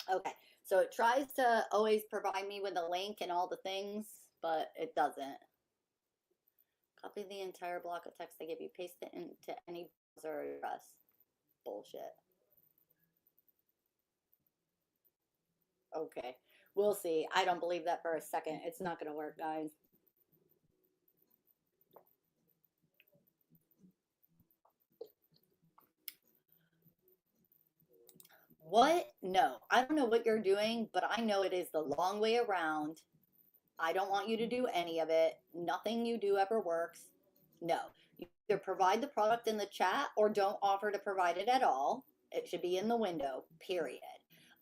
Okay, so it tries to always provide me with a link and all the things, but it doesn't. Copy the entire block of text they give you, paste it into any browser address. Bullshit. Okay, we'll see. I don't believe that for a second. It's not going to work, guys. What? No, I don't know what you're doing, but I know it is the long way around. I don't want you to do any of it. Nothing you do ever works. No, you either provide the product in the chat or don't offer to provide it at all. It should be in the window, period.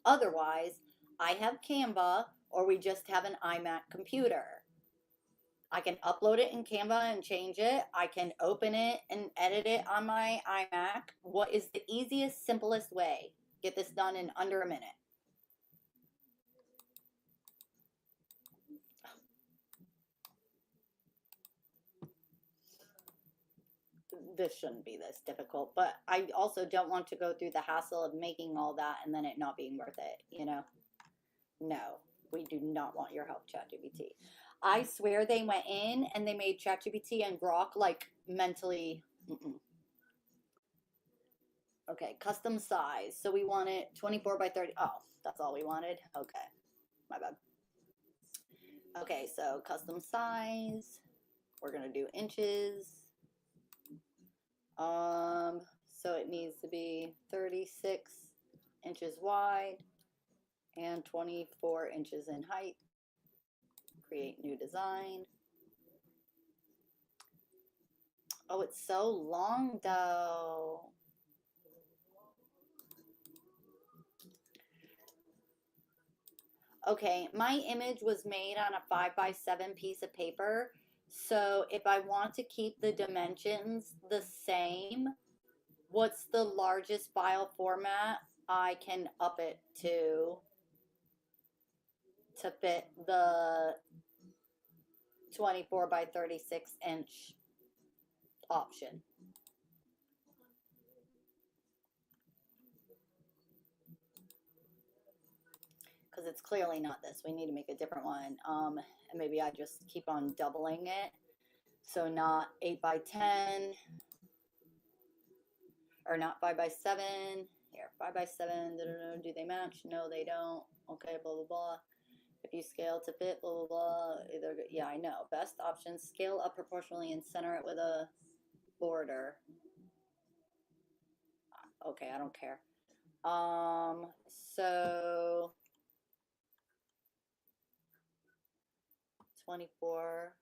Otherwise, I have Canva or we just have an iMac computer. I can upload it in Canva and change it. I can open it and edit it on my iMac. What is the easiest, simplest way? Get this done in under a minute. This shouldn't be this difficult, but I also don't want to go through the hassle of making all that and then it not being worth it, you know? No, we do not want your help, ChatGPT. I swear they went in and they made ChatGPT and Grok like mentally. Okay, custom size. So we want it 24 by 30. Oh, that's all we wanted? Okay, my bad. Okay, so custom size. We're going to do inches. So it needs to be 36 inches wide and 24 inches in height. Create new design. Oh, it's so long though. Okay, my image was made on a 5x7 piece of paper. So if I want to keep the dimensions the same, what's the largest file format I can up it to fit the 24 by 36 inch option? because it's clearly not this. We need to make a different one. And maybe I just keep on doubling it. So not 8 by 10 or not 5 by 7. Here, 5 by 7. Do they match? No, they don't. Okay, blah, blah, blah. If you scale to fit, blah, blah, blah. Either, yeah, I know. Best option, scale up proportionally and center it with a border. Okay, I don't care. So 24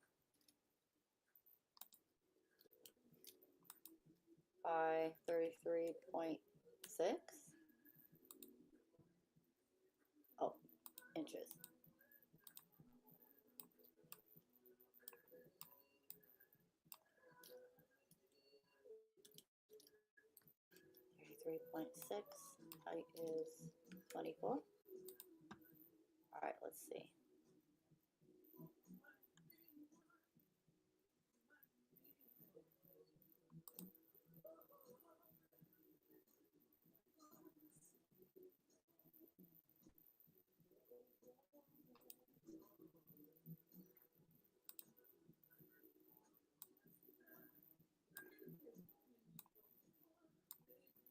by 33.6. Oh, inches. .6, height is 24. All right, let's see.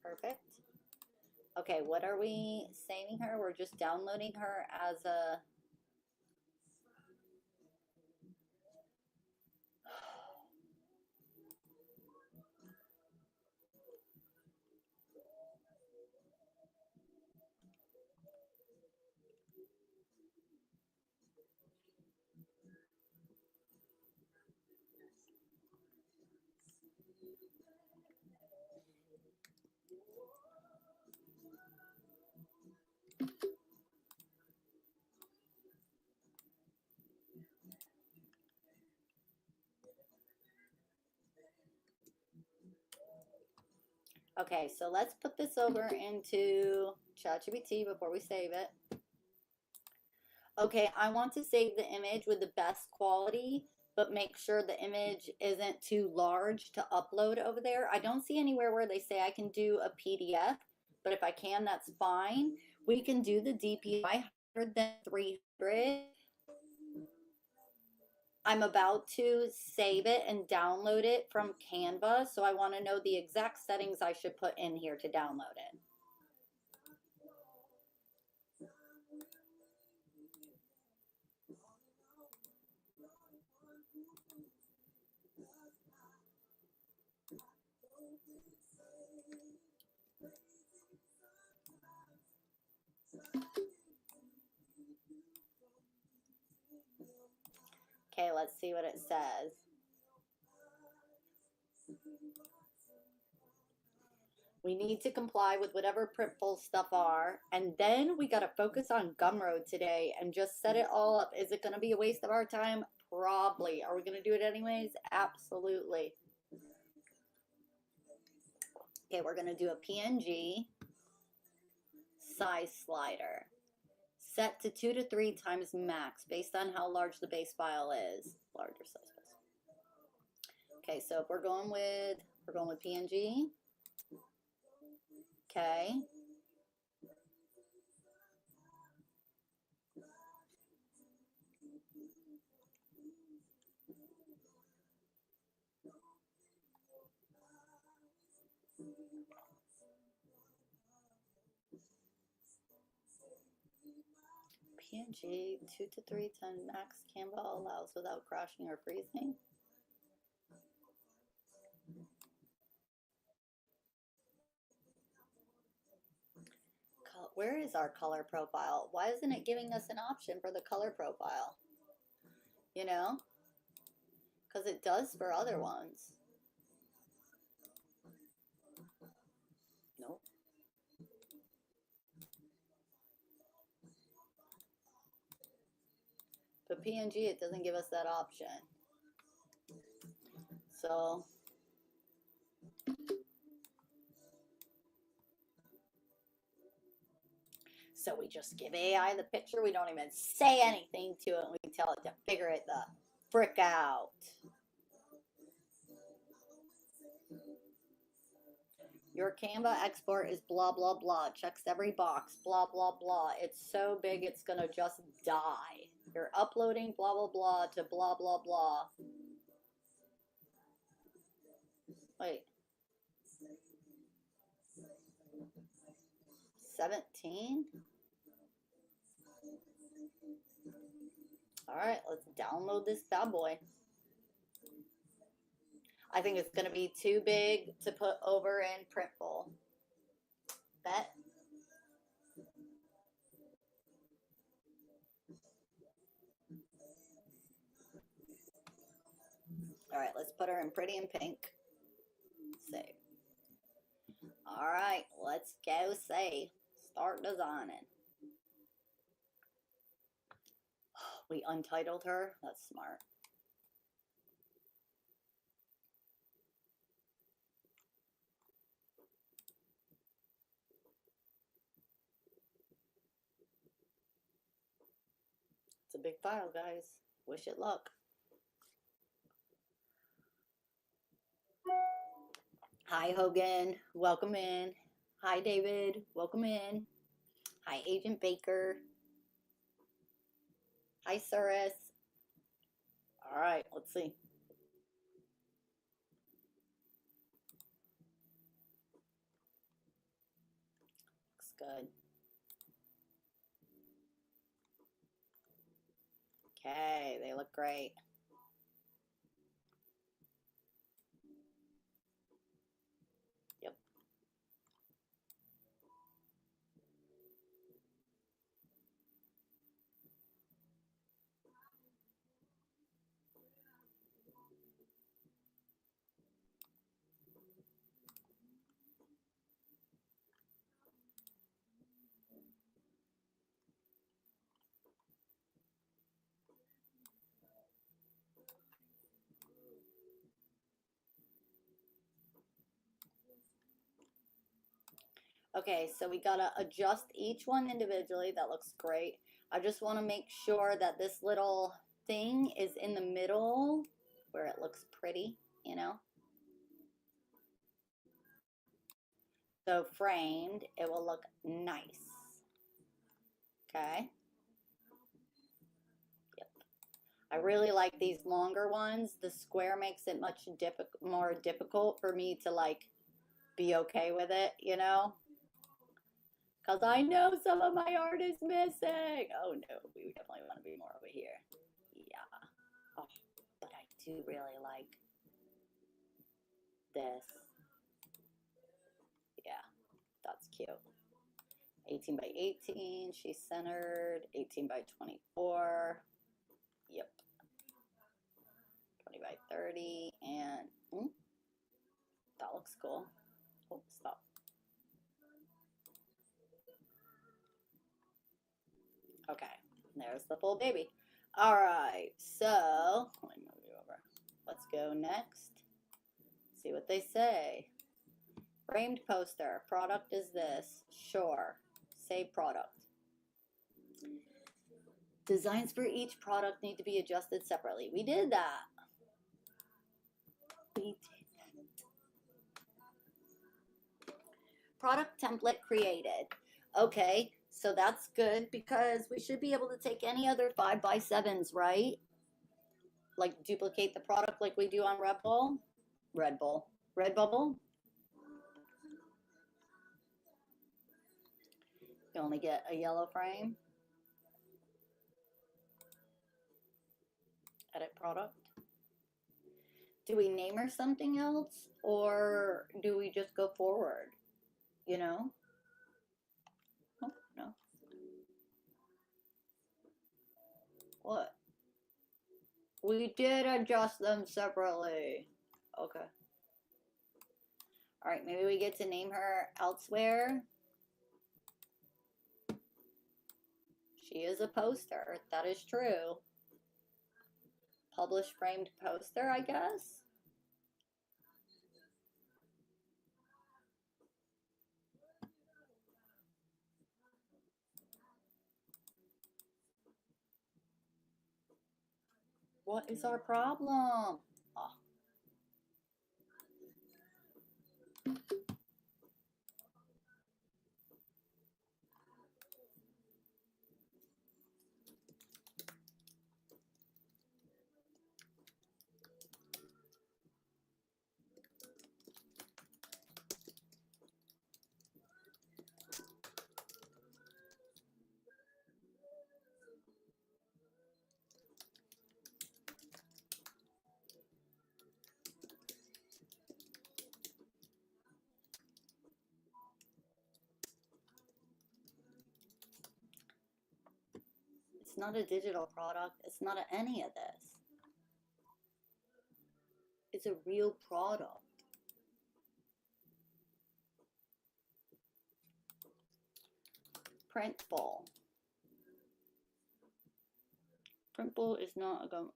Perfect. Okay, what are we saving her? We're just downloading her as a... Okay, so let's put this over into ChatGPT before we save it. Okay, I want to save the image with the best quality, but make sure the image isn't too large to upload over there. I don't see anywhere where they say I can do a PDF, but if I can, that's fine. We can do the DPI 100 than 300. I'm about to save it and download it from Canva, so I want to know the exact settings I should put in here to download it. Okay, let's see what it says. We need to comply with whatever Printful stuff are, and then we got to focus on Gumroad today and just set it all up. Is it going to be a waste of our time? Probably. Are we going to do it anyways? Absolutely. Okay, we're going to do a PNG size slider. Set to 2 to 3 times max based on how large the base file is. Larger size. Okay, so if we're going with PNG. Okay. PNG 2 to 3 times max Canva allows without crashing or freezing. Where is our color profile? Why isn't it giving us an option for the color profile? You know, because it does for other ones. Nope. But PNG, it doesn't give us that option. So we just give AI the picture. We don't even say anything to it. We tell it to figure it the frick out. Your Canva export is blah, blah, blah. Checks every box, blah, blah, blah. It's so big, it's gonna just die. You're uploading blah, blah, blah to blah, blah, blah. Wait. 17? All right, let's download this bad boy. I think it's gonna be too big to put over in Printful. Bet. All right, let's put her in pretty and pink. Save. All right, let's go save. Start designing. We untitled her. That's smart. It's a big file, guys. Wish it luck. Hi, Hogan. Welcome in. Hi, David. Welcome in. Hi, Agent Baker. Hi, Cyrus. All right, let's see. Looks good. Okay, they look great. Yep. Okay, so we gotta adjust each one individually. That looks great. I just want to make sure that this little thing is in the middle where it looks pretty, you know? So framed, it will look nice. Okay. Yep. I really like these longer ones. The square makes it much more difficult for me to like be okay with it, you know? Because I know some of my art is missing. Oh no, we definitely want to be more over here. Yeah. Oh, but I do really like this. Yeah, that's cute. 18 by 18, she's centered. 18 by 24. Yep. 20 by 30, and that looks cool. Oh, stop. Okay, there's the full baby. All right, so let me move you over. Let's go next. See what they say. Framed poster. Product is this. Sure. Save product. Designs for each product need to be adjusted separately. We did that. We did that. Product template created. Okay, so that's good because we should be able to take any other 5x7s, right? Like duplicate the product like we do on Redbubble. You only get a yellow frame. Edit product. Do we name her something else or do we just go forward? You know? Oh, no. What? We did adjust them separately. Okay. All right, maybe we get to name her elsewhere. She is a poster. That is true. Publish framed poster, I guess. What is our problem? Oh. It's not a digital product. It's not any of this. It's a real product. Printful. Printful is not a gum.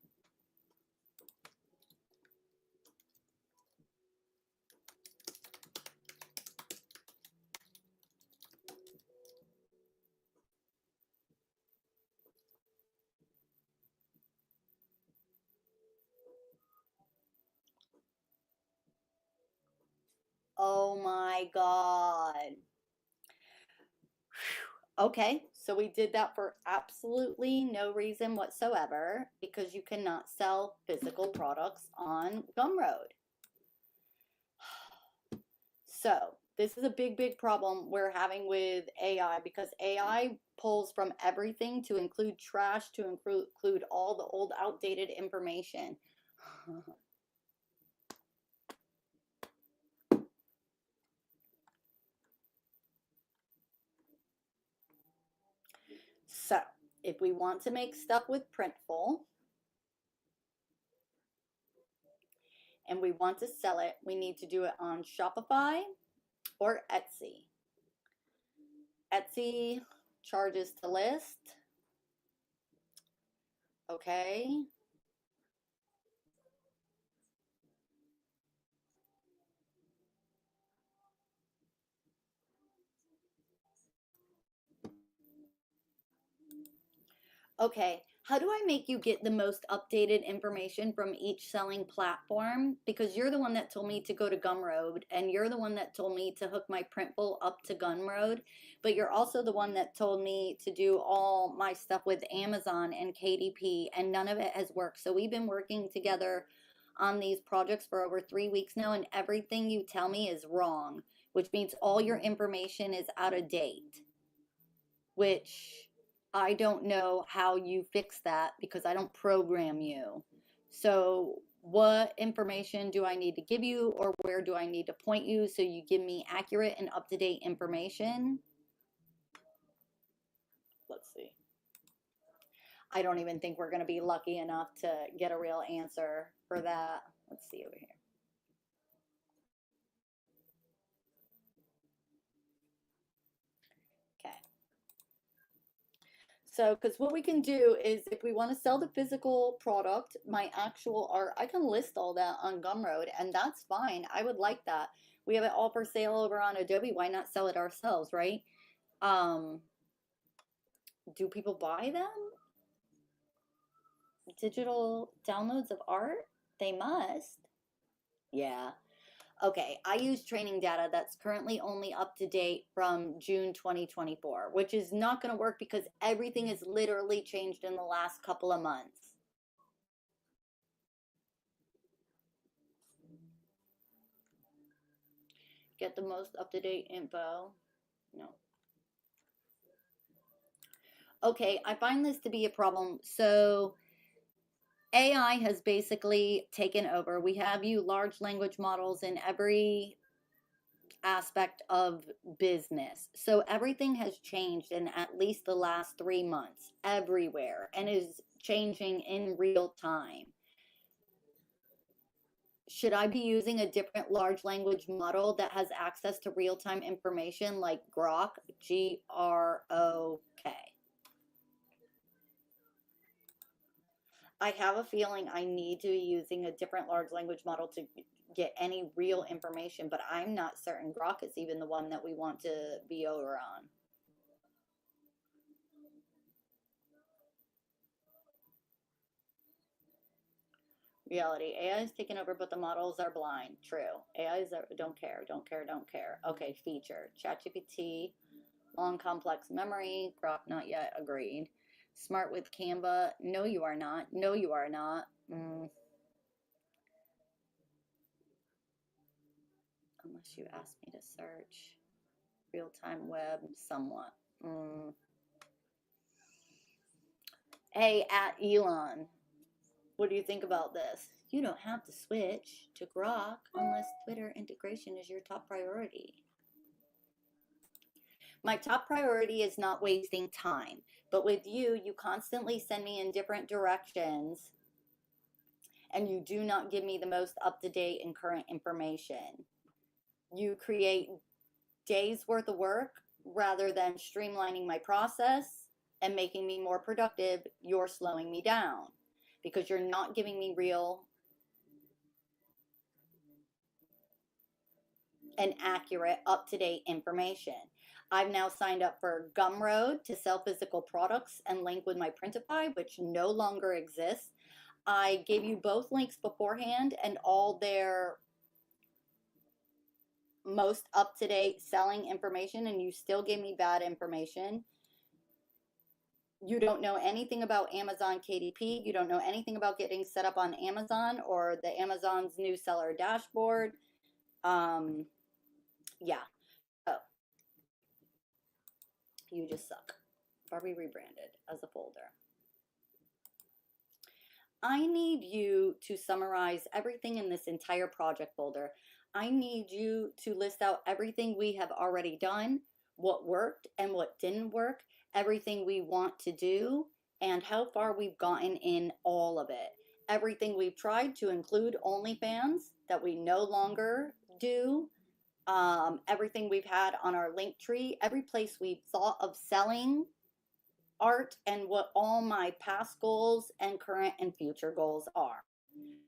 Oh my God. Okay, so we did that for absolutely no reason whatsoever because you cannot sell physical products on Gumroad. So this is a big, big problem we're having with AI because AI pulls from everything to include trash, to include all the old outdated information. So if we want to make stuff with Printful and we want to sell it, we need to do it on Shopify or Etsy. Etsy charges to list. Okay. Okay, how do I make you get the most updated information from each selling platform? Because you're the one that told me to go to Gumroad, and you're the one that told me to hook my Printful up to Gumroad, but you're also the one that told me to do all my stuff with Amazon and KDP, and none of it has worked. So we've been working together on these projects for over 3 weeks now, and everything you tell me is wrong, which means all your information is out of date, which I don't know how you fix that because I don't program you. So what information do I need to give you, or where do I need to point you so you give me accurate and up-to-date information? Let's see. I don't even think we're going to be lucky enough to get a real answer for that. Let's see over here. Okay. So, because what we can do is if we want to sell the physical product, my actual art, I can list all that on Gumroad, and that's fine. I would like that. We have it all for sale over on Adobe. Why not sell it ourselves, right? Do people buy them? Digital downloads of art? They must. Yeah. Okay, I use training data that's currently only up to date from June 2024, which is not going to work because everything has literally changed in the last couple of months. Get the most up-to-date info. No. Okay, I find this to be a problem. So AI has basically taken over. We have large language models in every aspect of business. So everything has changed in at least the last 3 months everywhere and is changing in real time. Should I be using a different large language model that has access to real-time information like Grok, Grok? I have a feeling I need to be using a different large language model to get any real information, but I'm not certain Grok is even the one that we want to be over on. Reality, AI is taking over, but the models are blind. True. AIs don't care. Okay, feature. ChatGPT, long complex memory. Grok, not yet. Agreed. Smart with Canva. No, you are not. No, you are not. Unless you ask me to search. Real-time web, somewhat. Hey, at Elon, what do you think about this? You don't have to switch to Grok unless Twitter integration is your top priority. My top priority is not wasting time, but with you, you constantly send me in different directions and you do not give me the most up-to-date and current information. You create days worth of work rather than streamlining my process and making me more productive. You're slowing me down because you're not giving me real and accurate, up-to-date information. I've now signed up for Gumroad to sell physical products and link with my Printify, which no longer exists. I gave you both links beforehand and all their most up-to-date selling information, and you still gave me bad information. You don't know anything about Amazon KDP. You don't know anything about getting set up on Amazon or the Amazon's new seller dashboard. Yeah. Oh. You just suck. Barbie Rebranded as a folder. I need you to summarize everything in this entire project folder. I need you to list out everything we have already done, what worked and what didn't work, everything we want to do, and how far we've gotten in all of it. Everything we've tried to include OnlyFans that we no longer do, everything we've had on our link tree, every place we've thought of selling art, and what all my past goals and current and future goals are.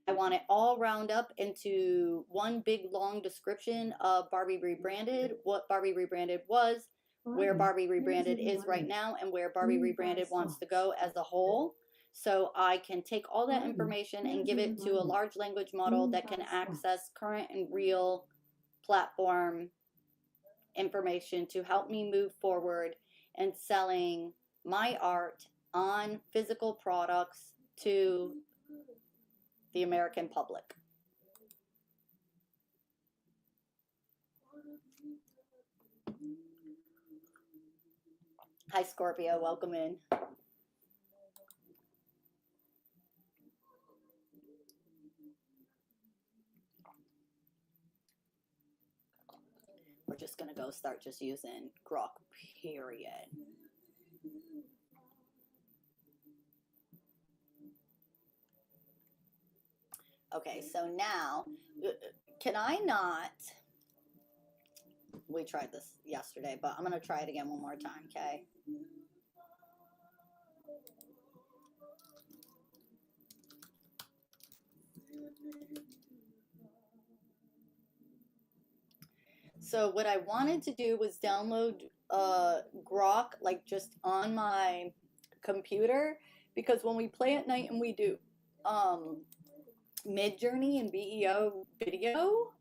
I want it all round up into one big long description of Barbie Rebranded, what Barbie Rebranded was, where Barbie Rebranded is right now, and where Barbie Rebranded wants to go as a whole. So I can take all that information and give it to a large language model that can access current and real platform information to help me move forward and selling my art on physical products to the American public. Hi, Scorpio, welcome in. We're just gonna go start just using Grok, period. Okay, so now, can I not, we tried this yesterday, but I'm gonna try it again one more time, okay? So what I wanted to do was download Grok, like just on my computer, because when we play at night and we do MidJourney and VEO video,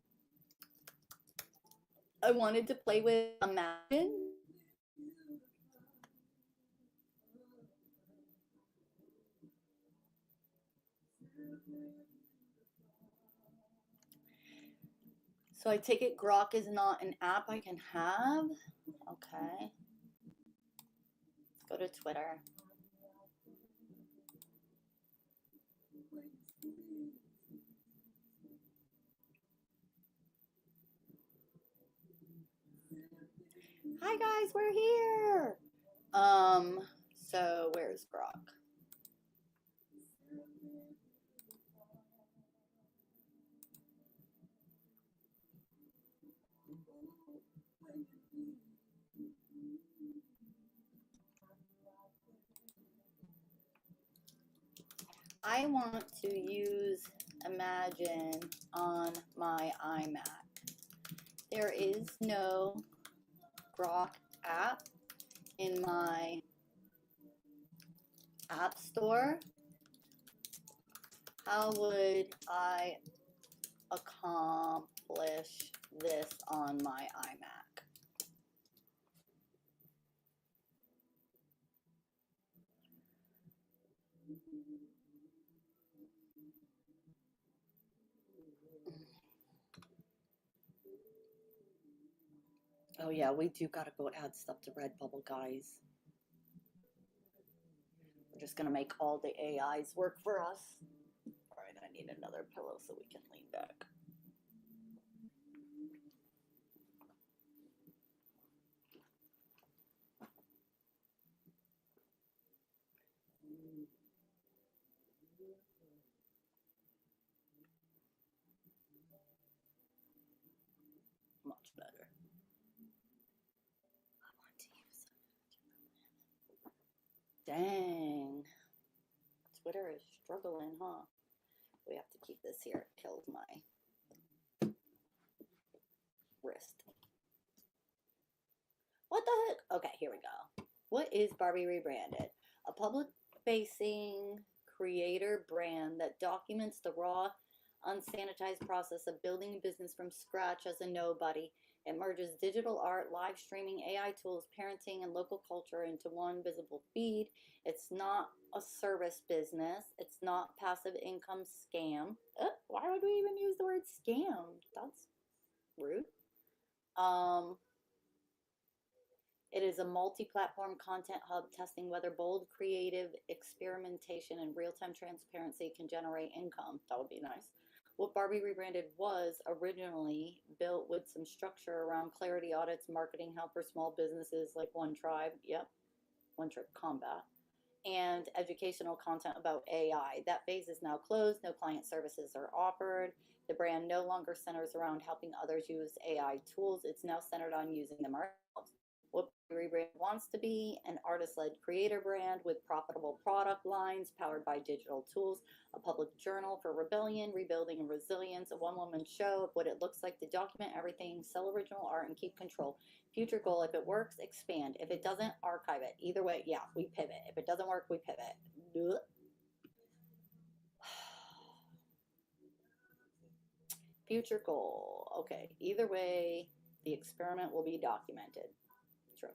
I wanted to play with Imagine. So I take it Grok is not an app I can have. Okay. Let's go to Twitter. Hi guys, we're here. So where's Grok? I want to use Imagine on my iMac. There is no Grok app in my app store. How would I accomplish this on my iMac? Oh yeah, we do gotta go add stuff to Redbubble, guys. We're just gonna make all the AIs work for us. All right, I need another pillow so we can lean back. Dang. Twitter is struggling, huh? We have to keep this here. It kills my wrist. What the heck? Okay, here we go. What is Barbie Rebranded? A public-facing creator brand that documents the raw, unsanitized process of building a business from scratch as a nobody. It merges digital art, live streaming, AI tools, parenting, and local culture into one visible feed. It's not a service business. It's not passive income scam. Why would we even use the word scam? That's rude. It is a multi-platform content hub testing whether bold, creative experimentation and real-time transparency can generate income. That would be nice. What Barbie Rebranded was originally built with some structure around clarity audits, marketing help for small businesses like One Tribe, One Tribe Combat, and educational content about AI. That phase is now closed. No client services are offered. The brand no longer centers around helping others use AI tools. It's now centered on using them ourselves. What Rebrand wants to be an artist-led creator brand with profitable product lines powered by digital tools, a public journal for rebellion, rebuilding, and resilience, a one-woman show of what it looks like to document everything, sell original art, and keep control. Future goal, if it works, expand. If it doesn't, archive it. Either way, yeah, we pivot. If it doesn't work, we pivot. Future goal. Okay, either way, the experiment will be documented. True.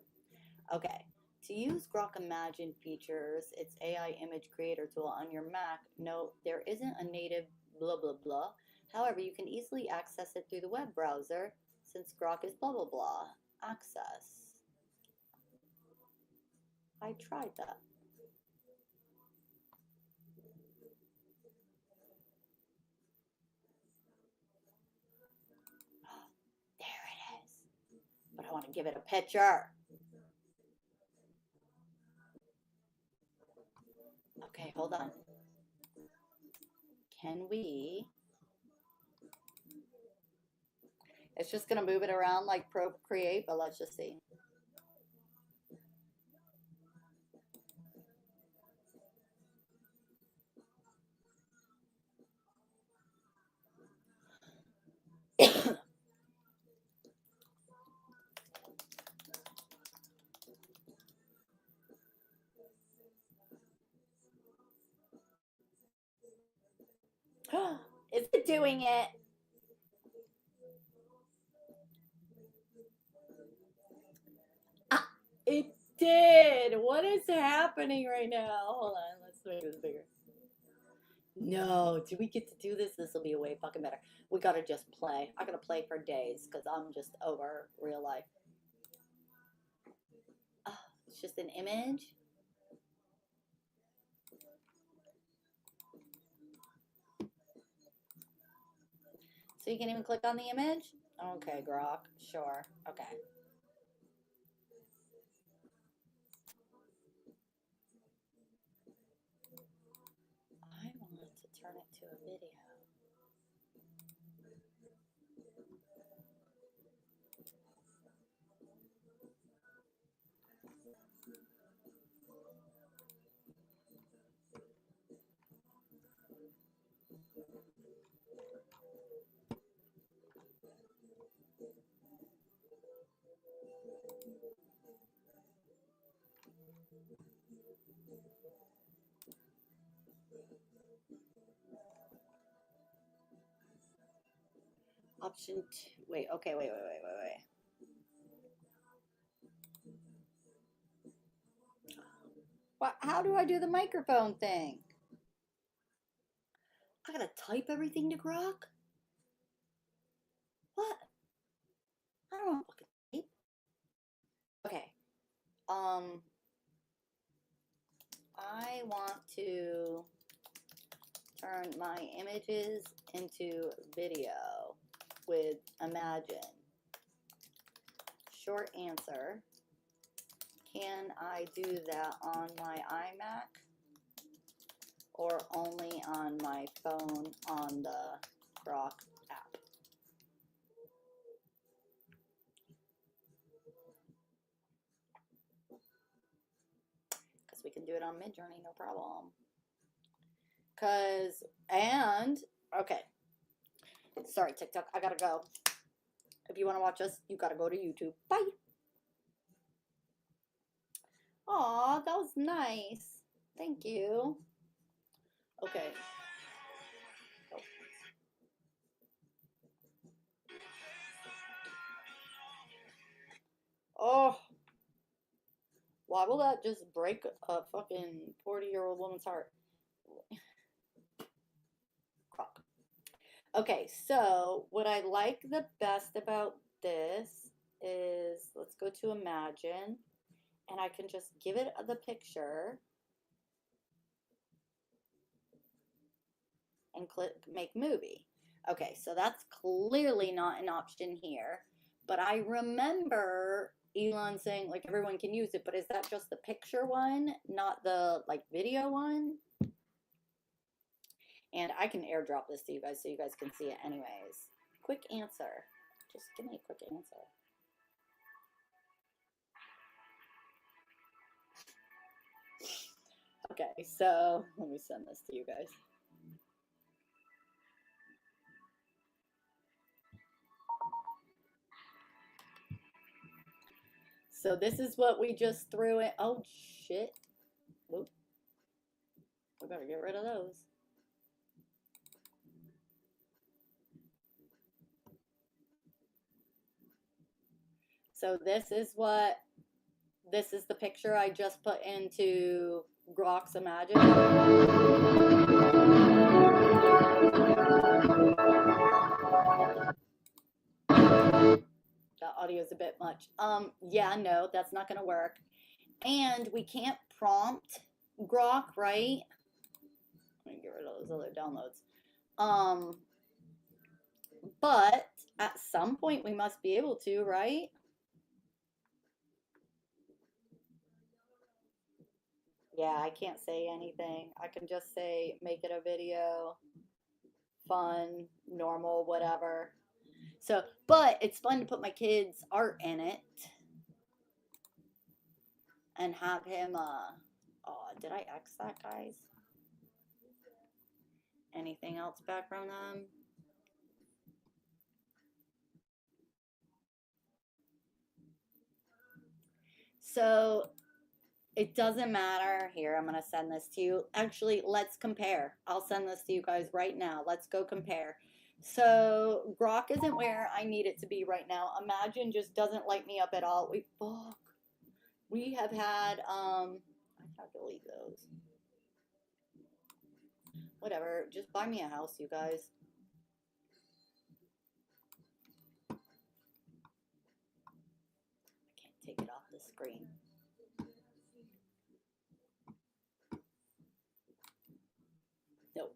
Okay, to use Grok Imagine features, its AI image creator tool on your Mac, note there isn't a native blah blah blah. However, you can easily access it through the web browser since Grok is blah blah blah. Access. I tried that. There it is. But I want to give it a picture. Okay, hold on. Can we? It's just going to move it around like Procreate, but let's just see. Is it doing it? It did. What is happening right now? Hold on. Let's make this bigger. No, do we get to do this? This will be way fucking better. We gotta just play. I gotta play for days because I'm just over real life. Oh, it's just an image. So you can even click on the image? Okay, Grok. Sure. Okay. I want to turn it to a video. Option 2. Wait, okay, wait. What? How do I do the microphone thing? I gotta type everything to Grok? What? I don't want to fucking type. Okay. I want to turn my images into video with Imagine. Short answer. Can I do that on my iMac or only on my phone on the Grok app? Because we can can do it on MidJourney, no problem. Okay. Sorry, TikTok, I gotta go. If you want to watch us, you gotta go to YouTube. Bye. Aw, that was nice. Thank you. Okay. Oh. Why will that just break a fucking 40-year-old woman's heart? Grok. Okay, so what I like the best about this is, let's go to Imagine, and I can just give it the picture and click Make Movie. Okay, so that's clearly not an option here, but I remember Elon saying like everyone can use it, but is that just the picture one, not the like video one? And I can airdrop this to you guys so you guys can see it anyways. Quick answer. Just give me a quick answer. Okay, so let me send this to you guys. So this is what we just threw in. Oh, shit. Whoop. We better get rid of those. So this is the picture I just put into Grok's Imagine. That audio is a bit much. Yeah, no, that's not gonna work. And we can't prompt Grok, right? Let me get rid of those other downloads. But at some point we must be able to, right? Yeah, I can't say anything. I can just say, make it a video, fun, normal, whatever. So, but it's fun to put my kid's art in it and have him, oh, did I X that, guys? Anything else back from them? So it doesn't matter. Here, I'm going to send this to you. Actually, let's compare. I'll send this to you guys right now. Let's go compare. So Grok isn't where I need it to be right now. Imagine just doesn't light me up at all. We have had, I have to delete those. Whatever, just buy me a house, you guys. I can't take it off the screen. Nope.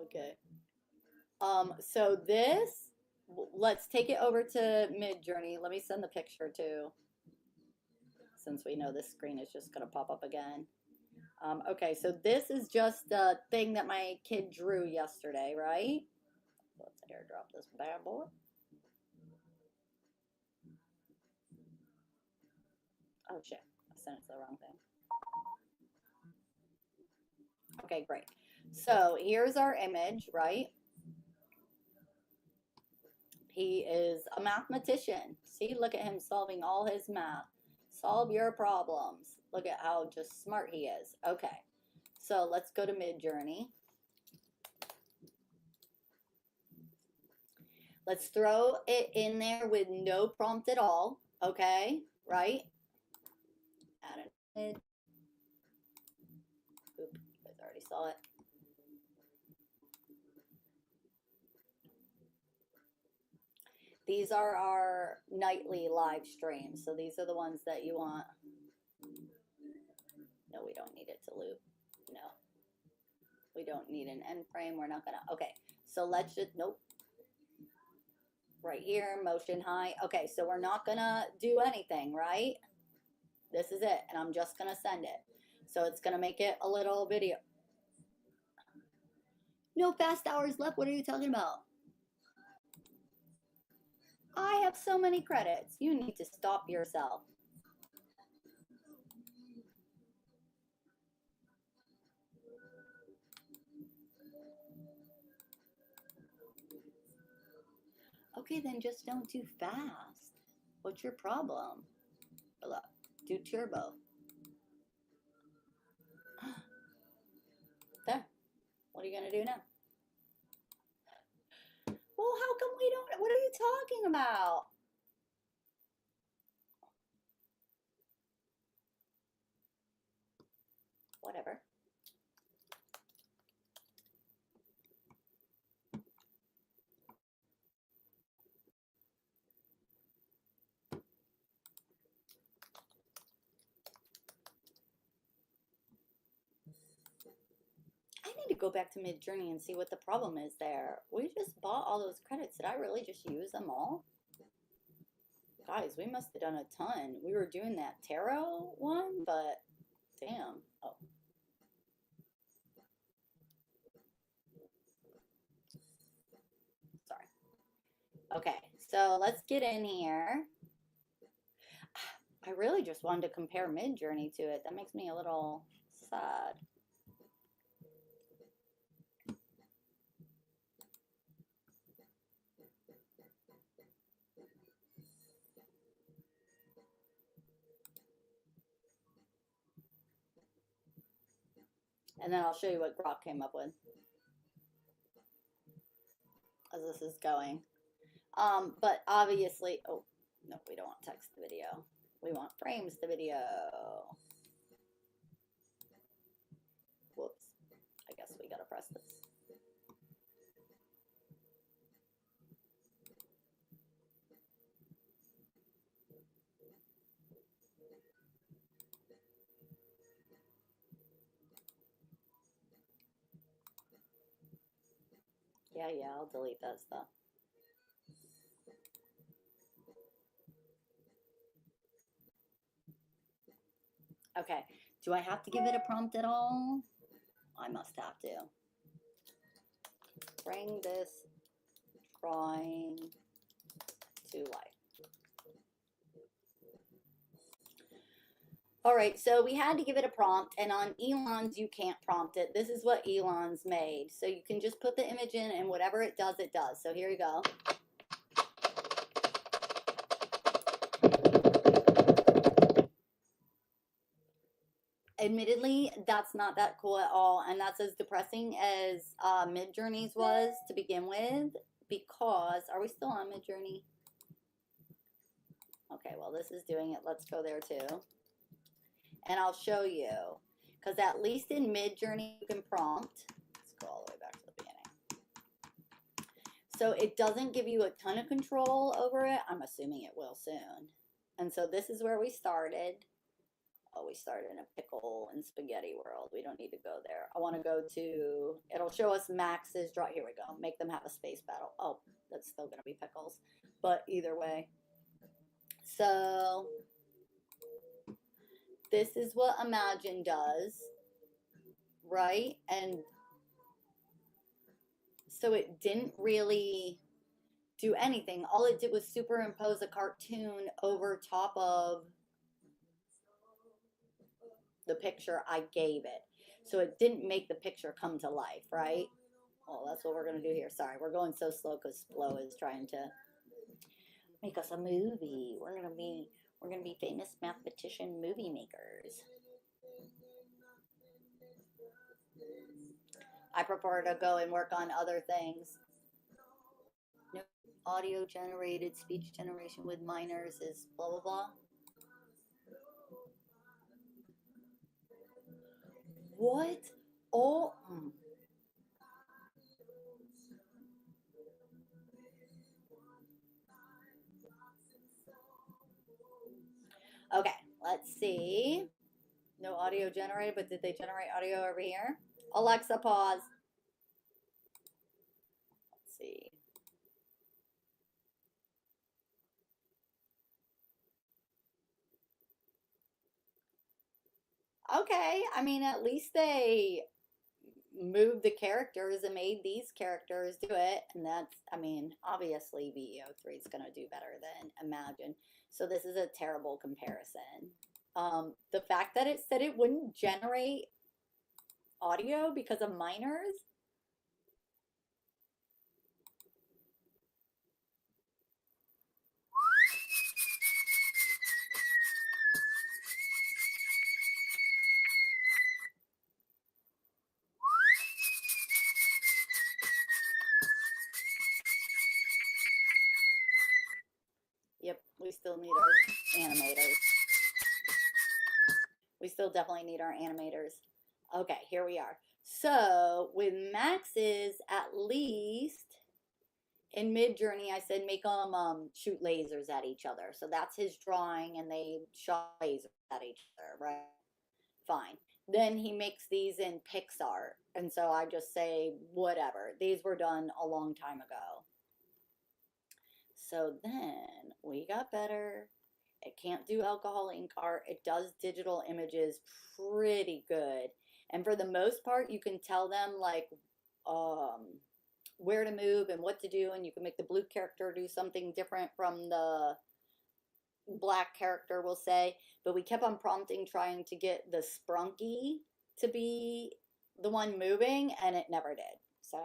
Okay. So this, let's take it over to MidJourney. Let me send the picture too, since we know this screen is just gonna pop up again. Okay, so this is just the thing that my kid drew yesterday, right? Let's airdrop this bad boy. Oh shit, I sent it to the wrong thing. Okay, great. So here's our image, right? He is a mathematician. See, look at him solving all his math. Solve your problems. Look at how just smart he is. Okay, so let's go to MidJourney. Let's throw it in there with no prompt at all. Okay, right? Add an image. Oop, you guys already saw it. These are our nightly live streams. So these are the ones that you want. No, we don't need it to loop. No. We don't need an end frame. We're not gonna, okay. So let's just, nope. Right here, motion high. Okay, so we're not gonna do anything, right? This is it, and I'm just gonna send it. So it's gonna make it a little video. No fast hours left, what are you talking about? I have so many credits. You need to stop yourself. Okay, then just don't do fast. What's your problem? Look, do turbo. There. What are you gonna do now? Well, how come we don't? What are you talking about? Whatever. I need to go back to MidJourney and see what the problem is there. We just bought all those credits. Did I really just use them all? Guys, we must have done a ton. We were doing that tarot one, but damn. Oh. Sorry. Okay, so let's get in here. I really just wanted to compare MidJourney to it. That makes me a little sad. And then I'll show you what Grok came up with as this is going. But obviously, oh, no, we don't want text to video. We want frames to video. Whoops. I guess we gotta press this. Yeah, I'll delete that stuff. Okay, do I have to give it a prompt at all? I must have to. Bring this drawing to life. All right, so we had to give it a prompt, and on Elon's, you can't prompt it. This is what Elon's made. So you can just put the image in, and whatever it does, it does. So here you go. Admittedly, that's not that cool at all, and that's as depressing as MidJourney's was to begin with, because, are we still on MidJourney? Okay, well, this is doing it. Let's go there too. And I'll show you, because at least in MidJourney you can prompt. Let's go all the way back to the beginning. So it doesn't give you a ton of control over it. I'm assuming it will soon. And so this is where we started. Oh, we started in a pickle and spaghetti world. We don't need to go there. I want to go to, it'll show us Max's draw. Here we go. Make them have a space battle. Oh, that's still going to be pickles. But either way. So this is what Imagine does, right? And so it didn't really do anything. All it did was superimpose a cartoon over top of the picture I gave it. So it didn't make the picture come to life, right? Well, that's what we're going to do here. Sorry, we're going so slow because Flo is trying to make us a movie. We're going to be famous mathematician movie makers. I prefer to go and work on other things. No, audio generated speech generation with minors is blah, blah, blah. What? Oh. Okay, let's see. No audio generated, but did they generate audio over here? Alexa, pause. Let's see. Okay, I mean, at least they moved the characters and made these characters do it. And that's, I mean, obviously VEO3 is going to do better than Imagine. So this is a terrible comparison. The fact that it said it wouldn't generate audio because of minors. Yep, we still need our animators. We still definitely need our animators. Okay, here we are. So with Max's, at least in MidJourney, I said make them shoot lasers at each other. So that's his drawing, and they shot lasers at each other, right? Fine. Then he makes these in Pixar, and so I just say whatever. These were done a long time ago. So then we got better. It can't do alcohol ink art. It does digital images pretty good. And for the most part, you can tell them like where to move and what to do, and you can make the blue character do something different from the black character, we'll say. But we kept on prompting, trying to get the Sprunky to be the one moving, and it never did. So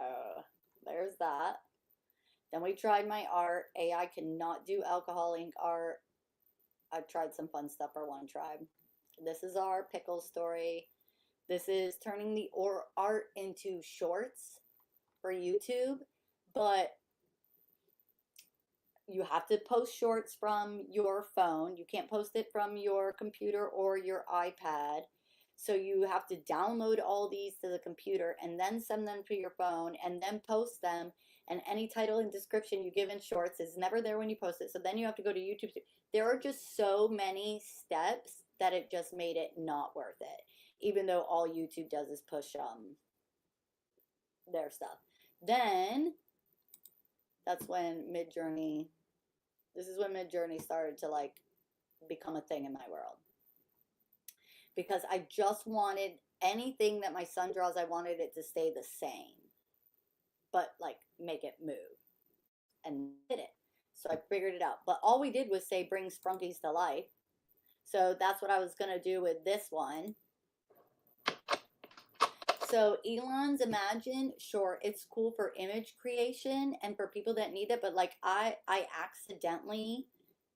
there's that. Then we tried my art. AI cannot do alcohol ink art. I've tried some fun stuff for one tribe. This is our pickle story. This is turning the art into shorts for YouTube, but you have to post shorts from your phone. You can't post it from your computer or your iPad. So you have to download all these to the computer and then send them to your phone and then post them. And any title and description you give in shorts is never there when you post it. So then you have to go to YouTube. There are just so many steps that it just made it not worth it. Even though all YouTube does is push their stuff. Then that's when MidJourney, this is when MidJourney started to like become a thing in my world. Because I just wanted anything that my son draws, I wanted it to stay the same, but like make it move, and did it. So I figured it out. But all we did was say bring Sprunkies to life. So that's what I was gonna do with this one. So Elon's Imagine, sure, it's cool for image creation and for people that need it, but like I accidentally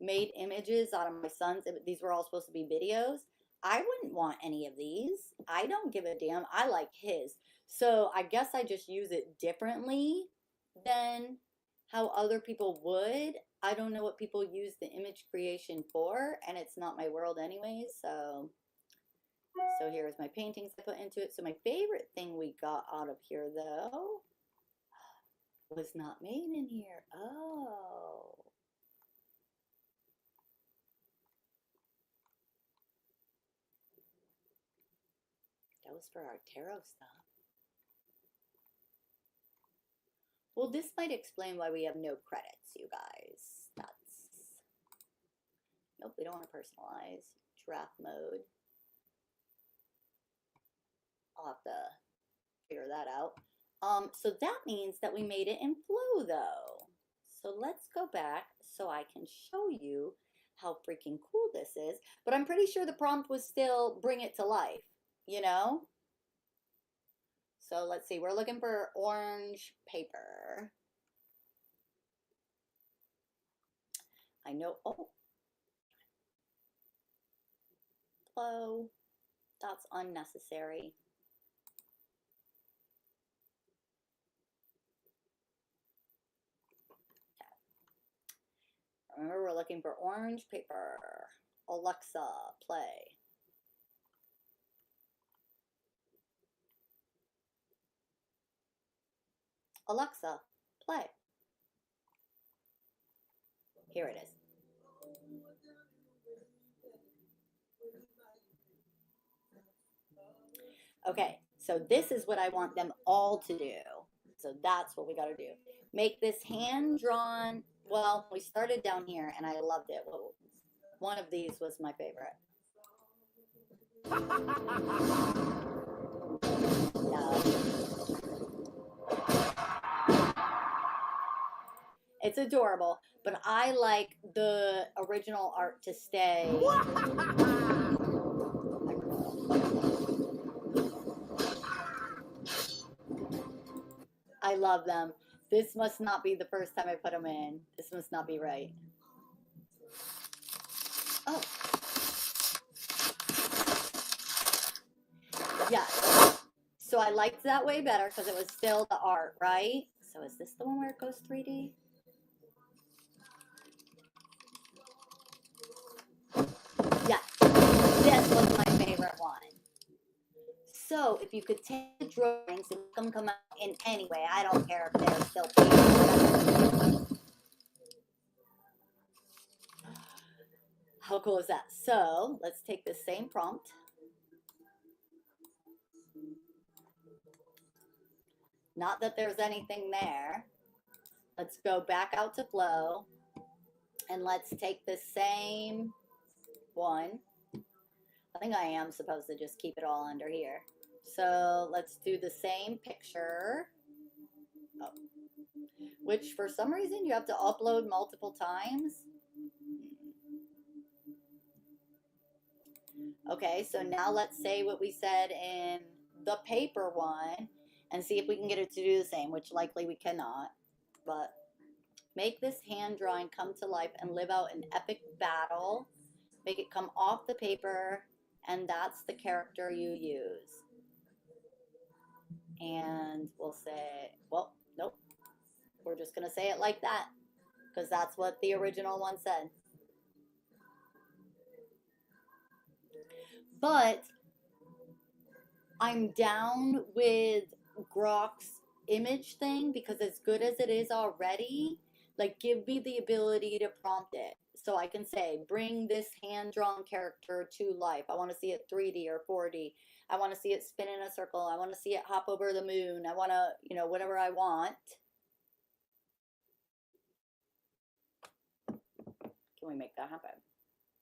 made images out of my son's. These were all supposed to be videos. I wouldn't want any of these. I don't give a damn. I like his. So I guess I just use it differently than how other people would. I don't know what people use the image creation for, and it's not my world anyways. So here's my paintings I put into it. So my favorite thing we got out of here, though, was not made in here. Oh. That was for our tarot stuff. Well, this might explain why we have no credits, you guys. Nope, we don't want to personalize. Draft mode. I'll have to figure that out. So that means that we made it in Flow, though. So let's go back so I can show you how freaking cool this is. But I'm pretty sure the prompt was still bring it to life, you know? So let's see, we're looking for orange paper. I know, oh. Flow, that's unnecessary. Remember, we're looking for orange paper. Alexa, play. Alexa, play. Here it is. Okay, so this is what I want them all to do. So that's what we got to do. Make this hand-drawn. Well, we started down here, and I loved it. One of these was my favorite. It's adorable, but I like the original art to stay. I love them. This must not be the first time I put them in. This must not be right. Oh. Yes. So I liked that way better because it was still the art, right? So is this the one where it goes 3D? This was my favorite one. So if you could take the drawings and make them come out in any way, I don't care if they're still painted. How cool is that? So let's take the same prompt. Not that there's anything there. Let's go back out to Flow and let's take the same one. I think I am supposed to just keep it all under here. So let's do the same picture, which for some reason you have to upload multiple times. Okay, so now let's say what we said in the paper one and see if we can get it to do the same, which likely we cannot. But make this hand drawing come to life and live out an epic battle. Make it come off the paper, and that's the character you use. And we'll say, well, nope. We're just going to say it like that because that's what the original one said. But I'm down with Grok's image thing because as good as it is already, like give me the ability to prompt it. So I can say, bring this hand-drawn character to life. I want to see it 3D or 4D. I want to see it spin in a circle. I want to see it hop over the moon. I want to, you know, whatever I want. Can we make that happen?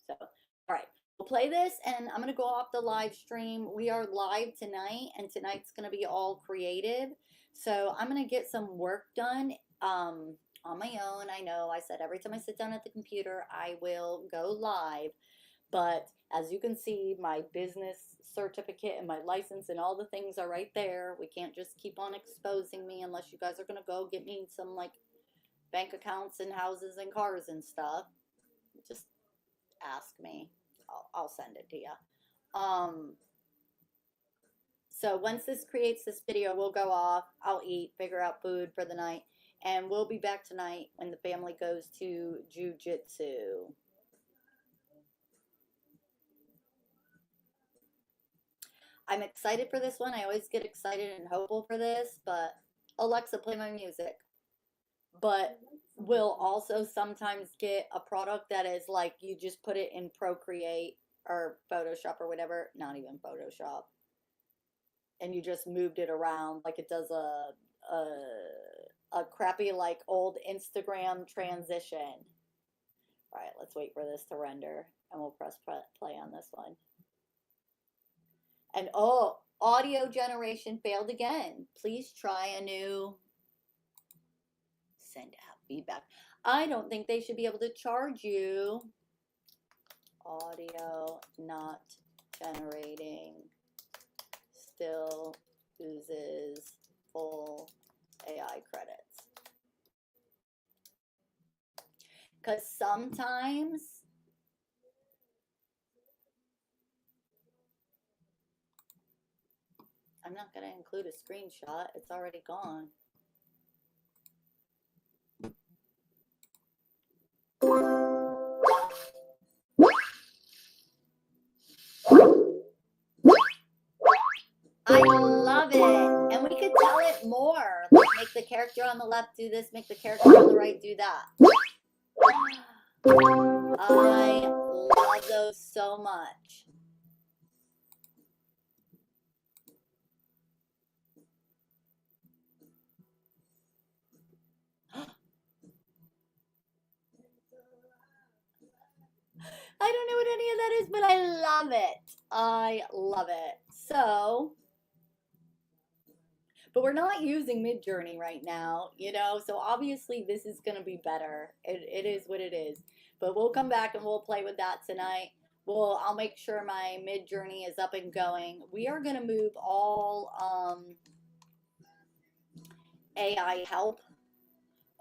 So, all right. We'll play this, and I'm going to go off the live stream. We are live tonight, and tonight's going to be all creative. So I'm going to get some work done on my own. I know I said every time I sit down at the computer, I will go live. But as you can see, my business certificate and my license and all the things are right there. We can't just keep on exposing me unless you guys are going to go get me some like bank accounts and houses and cars and stuff. Just ask me. I'll send it to you. So once this creates this video, we'll go off. I'll eat, figure out food for the night, and we'll be back tonight when the family goes to jujitsu. I'm excited for this one. I always get excited and hopeful for this, but Alexa, play my music. But we'll also sometimes get a product that is like you just put it in Procreate or Photoshop or whatever, not even Photoshop, and you just moved it around like it does a crappy like old Instagram transition. All right, let's wait for this to render and we'll press play on this one. And oh, audio generation failed again. Please try a new send out feedback. I don't think they should be able to charge you. Audio not generating. Still uses full AI credits. Because sometimes I'm not going to include a screenshot. It's already gone. I love it. And we could tell it more. Like make the character on the left do this, make the character on the right do that. I love those so much. I don't know what any of that is, but I love it. I love it. So, but we're not using MidJourney right now, you know, so obviously this is going to be better. It is what it is. But we'll come back and we'll play with that tonight. I'll make sure my MidJourney is up and going. We are going to move all AI help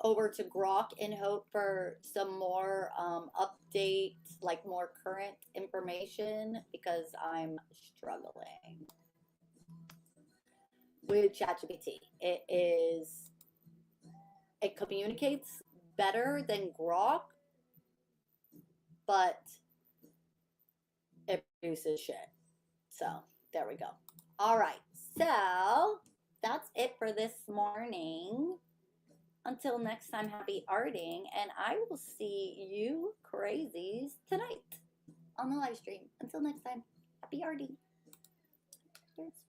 over to Grok in hope for some more updates, like more current information, because I'm struggling with ChatGPT. It communicates better than Grok, but it produces shit. So there we go. All right, so that's it for this morning. Until next time, happy arting, and I will see you crazies tonight on the live stream. Until next time, happy arting. Here's